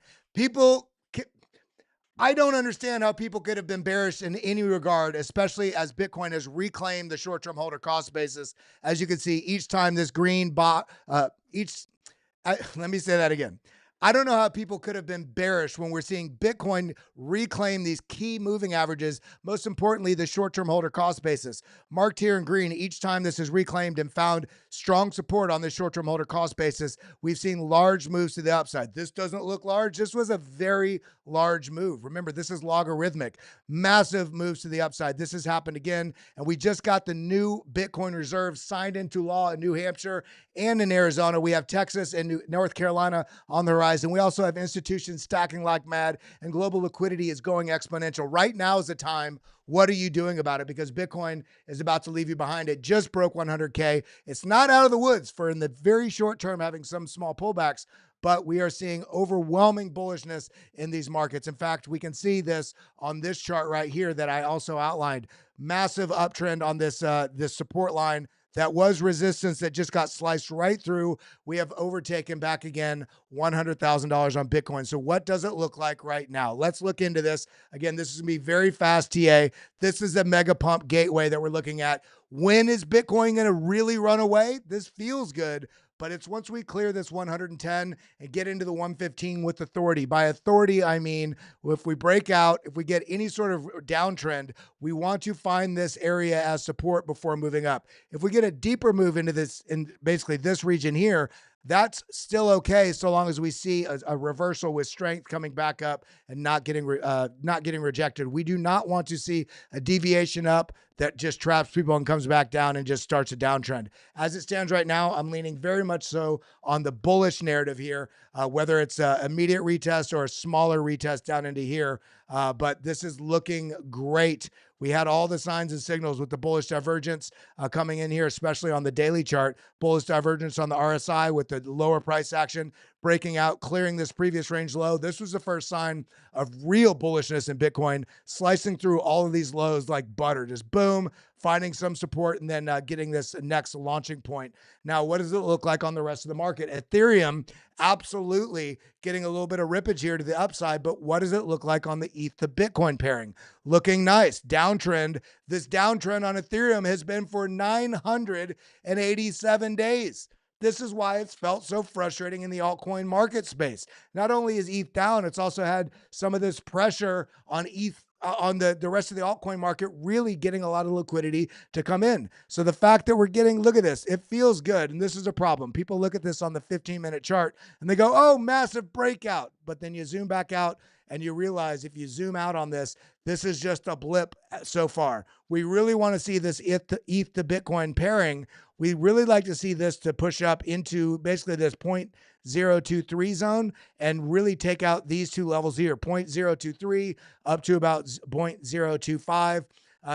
I don't understand how people could have been bearish in any regard, especially as Bitcoin has reclaimed the short-term holder cost basis. As you can see, each time this green let me say that again. I don't know how people could have been bearish when we're seeing Bitcoin reclaim these key moving averages, most importantly, the short-term holder cost basis. Marked here in green, each time this is reclaimed and found strong support on the short-term holder cost basis, we've seen large moves to the upside. This doesn't look large. This was a very large move. Remember, this is logarithmic. Massive moves to the upside. This has happened again, and we just got the new Bitcoin reserve signed into law in New Hampshire and in Arizona. We have Texas and North Carolina on the horizon. And we also have institutions stacking like mad, and global liquidity is going exponential. Right now is the time. What are you doing about it? Because Bitcoin is about to leave you behind. It just broke 100K. It's not out of the woods for in the very short term having some small pullbacks, but we are seeing overwhelming bullishness in these markets. In fact, we can see this on this chart right here that I also outlined. Massive uptrend on this this support line that was resistance that just got sliced right through. We have overtaken back again $100,000 on Bitcoin. So what does it look like right now? Let's look into this. Again, this is going to be very fast, TA. This is a mega pump gateway that we're looking at. When is Bitcoin going to really run away? This feels good, but it's once we clear this 110 and get into the 115 with authority. By authority, I mean, if we break out, if we get any sort of downtrend, we want to find this area as support before moving up. If we get a deeper move into this, in basically this region here, that's still okay so long as we see a reversal with strength coming back up and not getting rejected. We do not want to see a deviation up that just traps people and comes back down and just starts a downtrend. As it stands right now, I'm leaning very much so on the bullish narrative here, whether it's an immediate retest or a smaller retest down into here. But this is looking great. We had all the signs and signals with the bullish divergence coming in here, especially on the daily chart. Bullish divergence on the RSI with the lower price action, breaking out, clearing this previous range low. This was the first sign of real bullishness in Bitcoin, slicing through all of these lows like butter, just boom, finding some support, and then getting this next launching point. Now, what does it look like on the rest of the market? Ethereum, absolutely getting a little bit of rippage here to the upside, but what does it look like on the ETH to Bitcoin pairing? Looking nice. Downtrend. This downtrend on Ethereum has been for 987 days. This is why it's felt so frustrating in the altcoin market space. Not only is ETH down, it's also had some of this pressure on ETH, on the rest of the altcoin market, really getting a lot of liquidity to come in. So the fact that we're getting, look at this, it feels good. And this is a problem. People look at this on the 15-minute chart and they go, oh, massive breakout. But then you zoom back out and you realize if you zoom out on this, this is just a blip so far. We really want to see this ETH to Bitcoin pairing. We really like to see this to push up into basically this 0.023 zone and really take out these two levels here, 0.023 up to about 0.025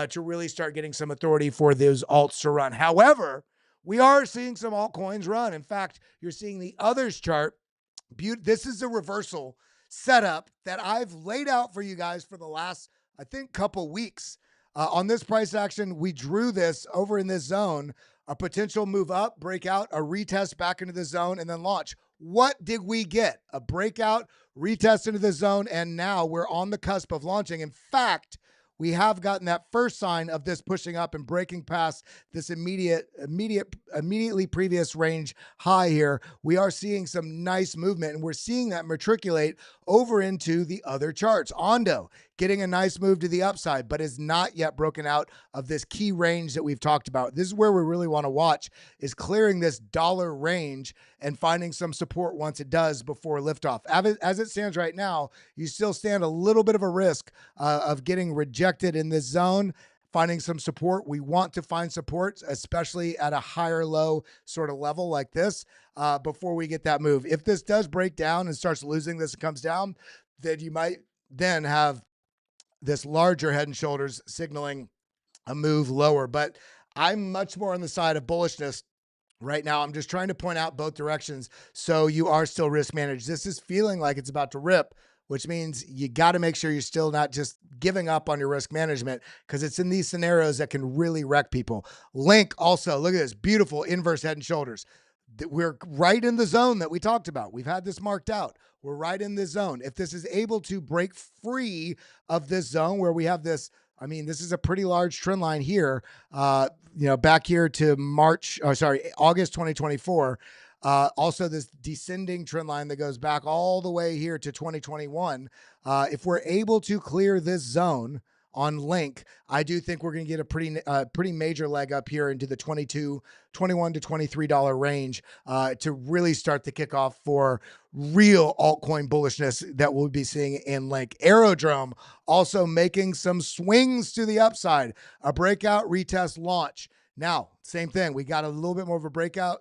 to really start getting some authority for those alts to run. However, we are seeing some altcoins run. In fact, you're seeing the others chart. This is a reversal setup that I've laid out for you guys for the last, I think, couple weeks. On this price action, we drew this over in this zone, a potential move up, breakout, a retest back into the zone, and then launch. What did we get? A breakout, retest into the zone, and now we're on the cusp of launching. In fact, we have gotten that first sign of this pushing up and breaking past this immediately previous range high here. We are seeing some nice movement, and we're seeing that matriculate over into the other charts. Ondo getting a nice move to the upside, but is not yet broken out of this key range that we've talked about. This is where we really want to watch, is clearing this dollar range and finding some support once it does before liftoff. As it stands right now, you still stand a little bit of a risk of getting rejected in this zone. Finding some support. We want to find support, especially at a higher low sort of level like this, before we get that move. If this does break down and starts losing this and comes down, then you might then have this larger head and shoulders signaling a move lower. But I'm much more on the side of bullishness right now. I'm just trying to point out both directions so you are still risk managed. This is feeling like it's about to rip, which means you got to make sure you're still not just giving up on your risk management, because it's in these scenarios that can really wreck people. Link also, look at this beautiful inverse head and shoulders. We're right in the zone that we talked about. We've had this marked out. We're right in this zone. If this is able to break free of this zone where we have this, I mean, this is a pretty large trend line here, back here to August 2024. Also, this descending trend line that goes back all the way here to 2021. If we're able to clear this zone on Link, I do think we're going to get a pretty major leg up here into the $21 to $23 range to really start the kickoff for real altcoin bullishness that we'll be seeing in Link. Aerodrome also making some swings to the upside, a breakout, retest, launch. Now, same thing. We got a little bit more of a breakout,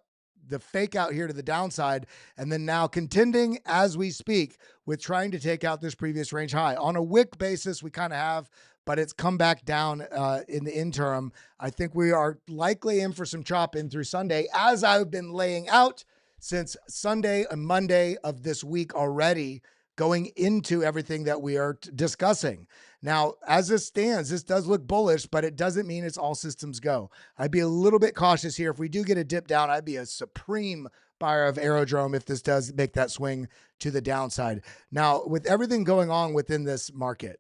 the fake out here to the downside, and then now contending as we speak with trying to take out this previous range high. On a wick basis, we kind of have, but it's come back down in the interim. I think we are likely in for some chop in through Sunday, as I've been laying out since Sunday and Monday of this week already. going into everything that we are discussing. Now, as this stands, this does look bullish, but it doesn't mean it's all systems go. I'd be a little bit cautious here. If we do get a dip down, I'd be a supreme buyer of Aerodrome if this does make that swing to the downside. Now, with everything going on within this market,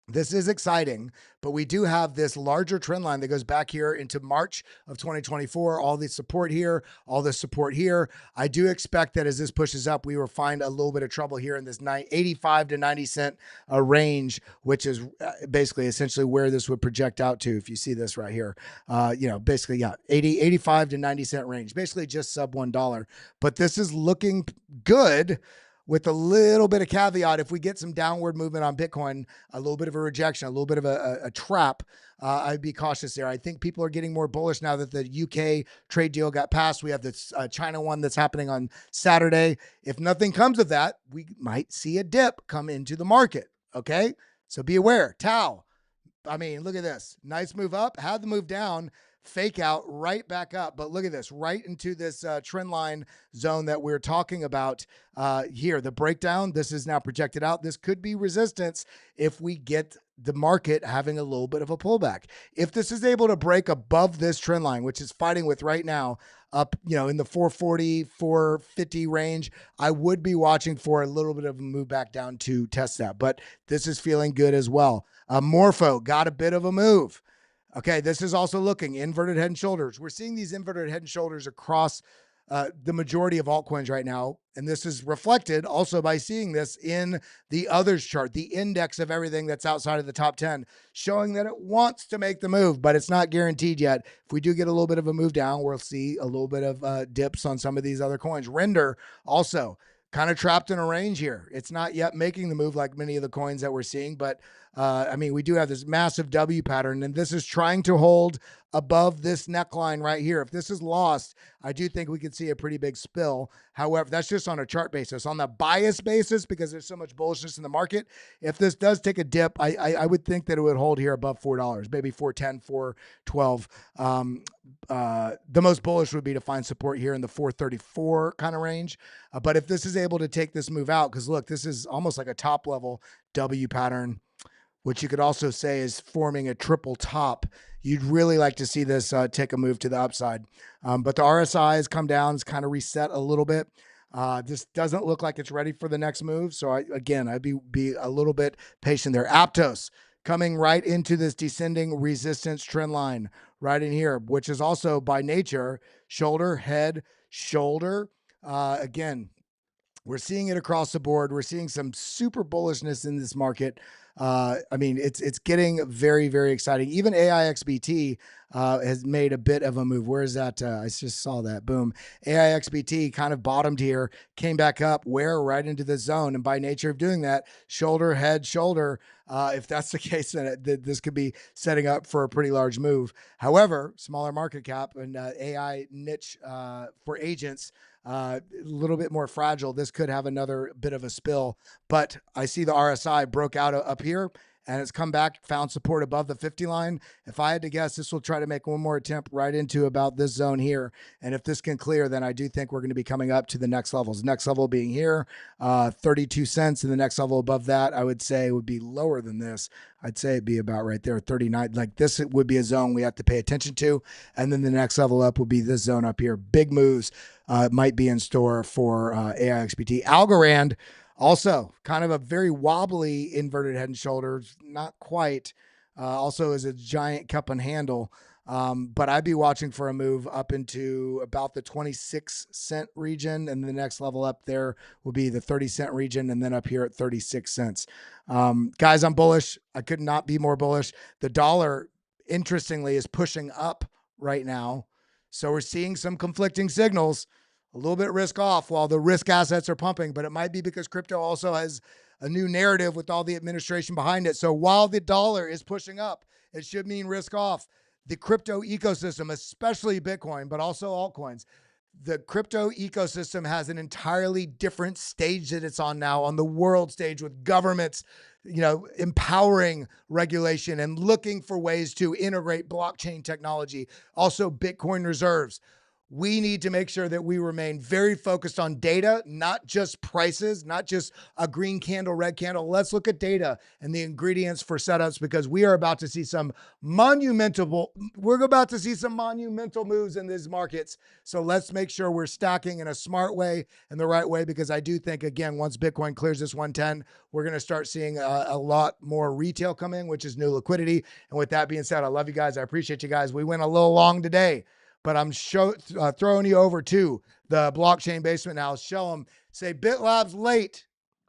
this is exciting, but we do have this larger trend line that goes back here into March of 2024. All the support here, all the support here. I do expect that as this pushes up, we will find a little bit of trouble here in this 85 to 90 cent range, which is basically essentially where this would project out to. If you see this right here, basically, 85 to 90 cent range, basically just sub $1. But this is looking good, with a little bit of caveat. If we get some downward movement on Bitcoin, a little bit of a rejection, a little bit of a trap, I'd be cautious there. I think people are getting more bullish now that the UK trade deal got passed. We have this China one that's happening on Saturday. If nothing comes of that, we might see a dip come into the market. Okay, so be aware. Tau. I mean, look at this. Nice move up, had the move down, fake out, right back up. But look at this, right into this trend line zone that we're talking about here. The breakdown, this is now projected out. This could be resistance if we get the market having a little bit of a pullback. If this is able to break above this trend line, which is fighting with right now, up, in the 440, 450 range, I would be watching for a little bit of a move back down to test that. But this is feeling good as well. Morpho got a bit of a move. Okay, this is also looking inverted head and shoulders. We're seeing these inverted head and shoulders across the majority of altcoins right now. And this is reflected also by seeing this in the others chart, the index of everything that's outside of the top 10, showing that it wants to make the move, but it's not guaranteed yet. If we do get a little bit of a move down, we'll see a little bit of dips on some of these other coins. Render also kind of trapped in a range here. It's not yet making the move like many of the coins that we're seeing, but we do have this massive W pattern, and this is trying to hold above this neckline right here. If this is lost, I do think we could see a pretty big spill. However, that's just on a chart basis. On the bias basis, because there's so much bullishness in the market, if this does take a dip, I would think that it would hold here above $4, maybe 410, 412. The most bullish would be to find support here in the 434 kind of range. But if this is able to take this move out, because look, this is almost like a top level W pattern, which you could also say is forming a triple top. You'd really like to see this take a move to the upside. But the RSI has come down, it's kind of reset a little bit. This doesn't look like it's ready for the next move. So I'd be a little bit patient there. Aptos coming right into this descending resistance trend line right in here, which is also by nature, shoulder, head, shoulder. Again, we're seeing it across the board. We're seeing some super bullishness in this market. It's getting very, very exciting. Even AIXBT has made a bit of a move. Where is that? I just saw that. Boom. AIXBT kind of bottomed here, came back up, right into the zone. And by nature of doing that, shoulder, head, shoulder. If that's the case, then this could be setting up for a pretty large move. However, smaller market cap and AI niche for agents, a little bit more fragile. This could have another bit of a spill, but I see the RSI broke out up here and it's come back, found support above the 50 line. If I had to guess, this will try to make one more attempt right into about this zone here. And if this can clear, then I do think we're going to be coming up to the next levels. Next level being here, 32 cents. And the next level above that, I would say would be lower than this. I'd say it'd be about right there, 39. Like this would be a zone we have to pay attention to. And then the next level up would be this zone up here. Big moves might be in store for AIXBT. Algorand, also kind of a very wobbly inverted head and shoulders, not quite. Also is a giant cup and handle. But I'd be watching for a move up into about the 26 cent region. And the next level up there will be the 30 cent region. And then up here at 36 cents. Guys, I'm bullish. I could not be more bullish. The dollar, interestingly, is pushing up right now. So we're seeing some conflicting signals. A little bit risk off while the risk assets are pumping, but it might be because crypto also has a new narrative with all the administration behind it. So while the dollar is pushing up, it should mean risk off. The crypto ecosystem, especially Bitcoin, but also altcoins, the crypto ecosystem has an entirely different stage that it's on now, on the world stage, with governments, empowering regulation and looking for ways to integrate blockchain technology. Also Bitcoin reserves. we need to make sure that we remain very focused on data, not just prices, not just a green candle, red candle. Let's look at data and the ingredients for setups, because we are about to see some monumental moves in these markets. So let's make sure we're stacking in a smart way and the right way, because I do think, again, once Bitcoin clears this 110, we're going to start seeing a lot more retail come in, which is new liquidity. And with that being said, I love you guys. I appreciate you guys. We went a little long today, but I'm throwing you over to the blockchain basement now. Show them, say BitLab's late,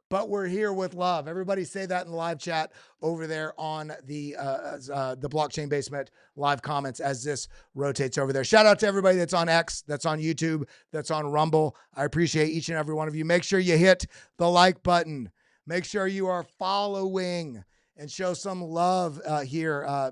but we're here with love. Everybody say that in the live chat over there on the blockchain basement live comments as this rotates over there. Shout out to everybody that's on X, that's on YouTube, that's on Rumble. I appreciate each and every one of you. Make sure you hit the like button. Make sure you are following and show some love here.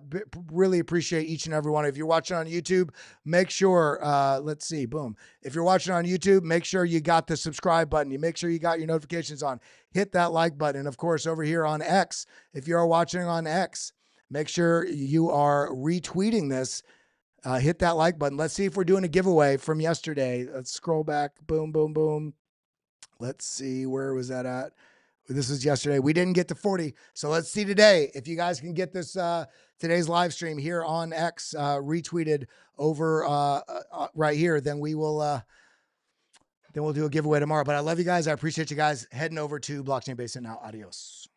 Really appreciate each and every one. If you're watching on YouTube, make sure, let's see, boom. If you're watching on YouTube, make sure you got the subscribe button. You make sure you got your notifications on. Hit that like button. And of course, over here on X, if you're watching on X, make sure you are retweeting this. Hit that like button. Let's see if we're doing a giveaway from yesterday. Let's scroll back. Boom, boom, boom. Let's see, where was that at? This was yesterday. We didn't get to 40. So let's see today. If you guys can get this today's live stream here on X retweeted over right here, then we will we'll do a giveaway tomorrow. But I love you guys. I appreciate you guys heading over to Blockchain Basement now. Adios.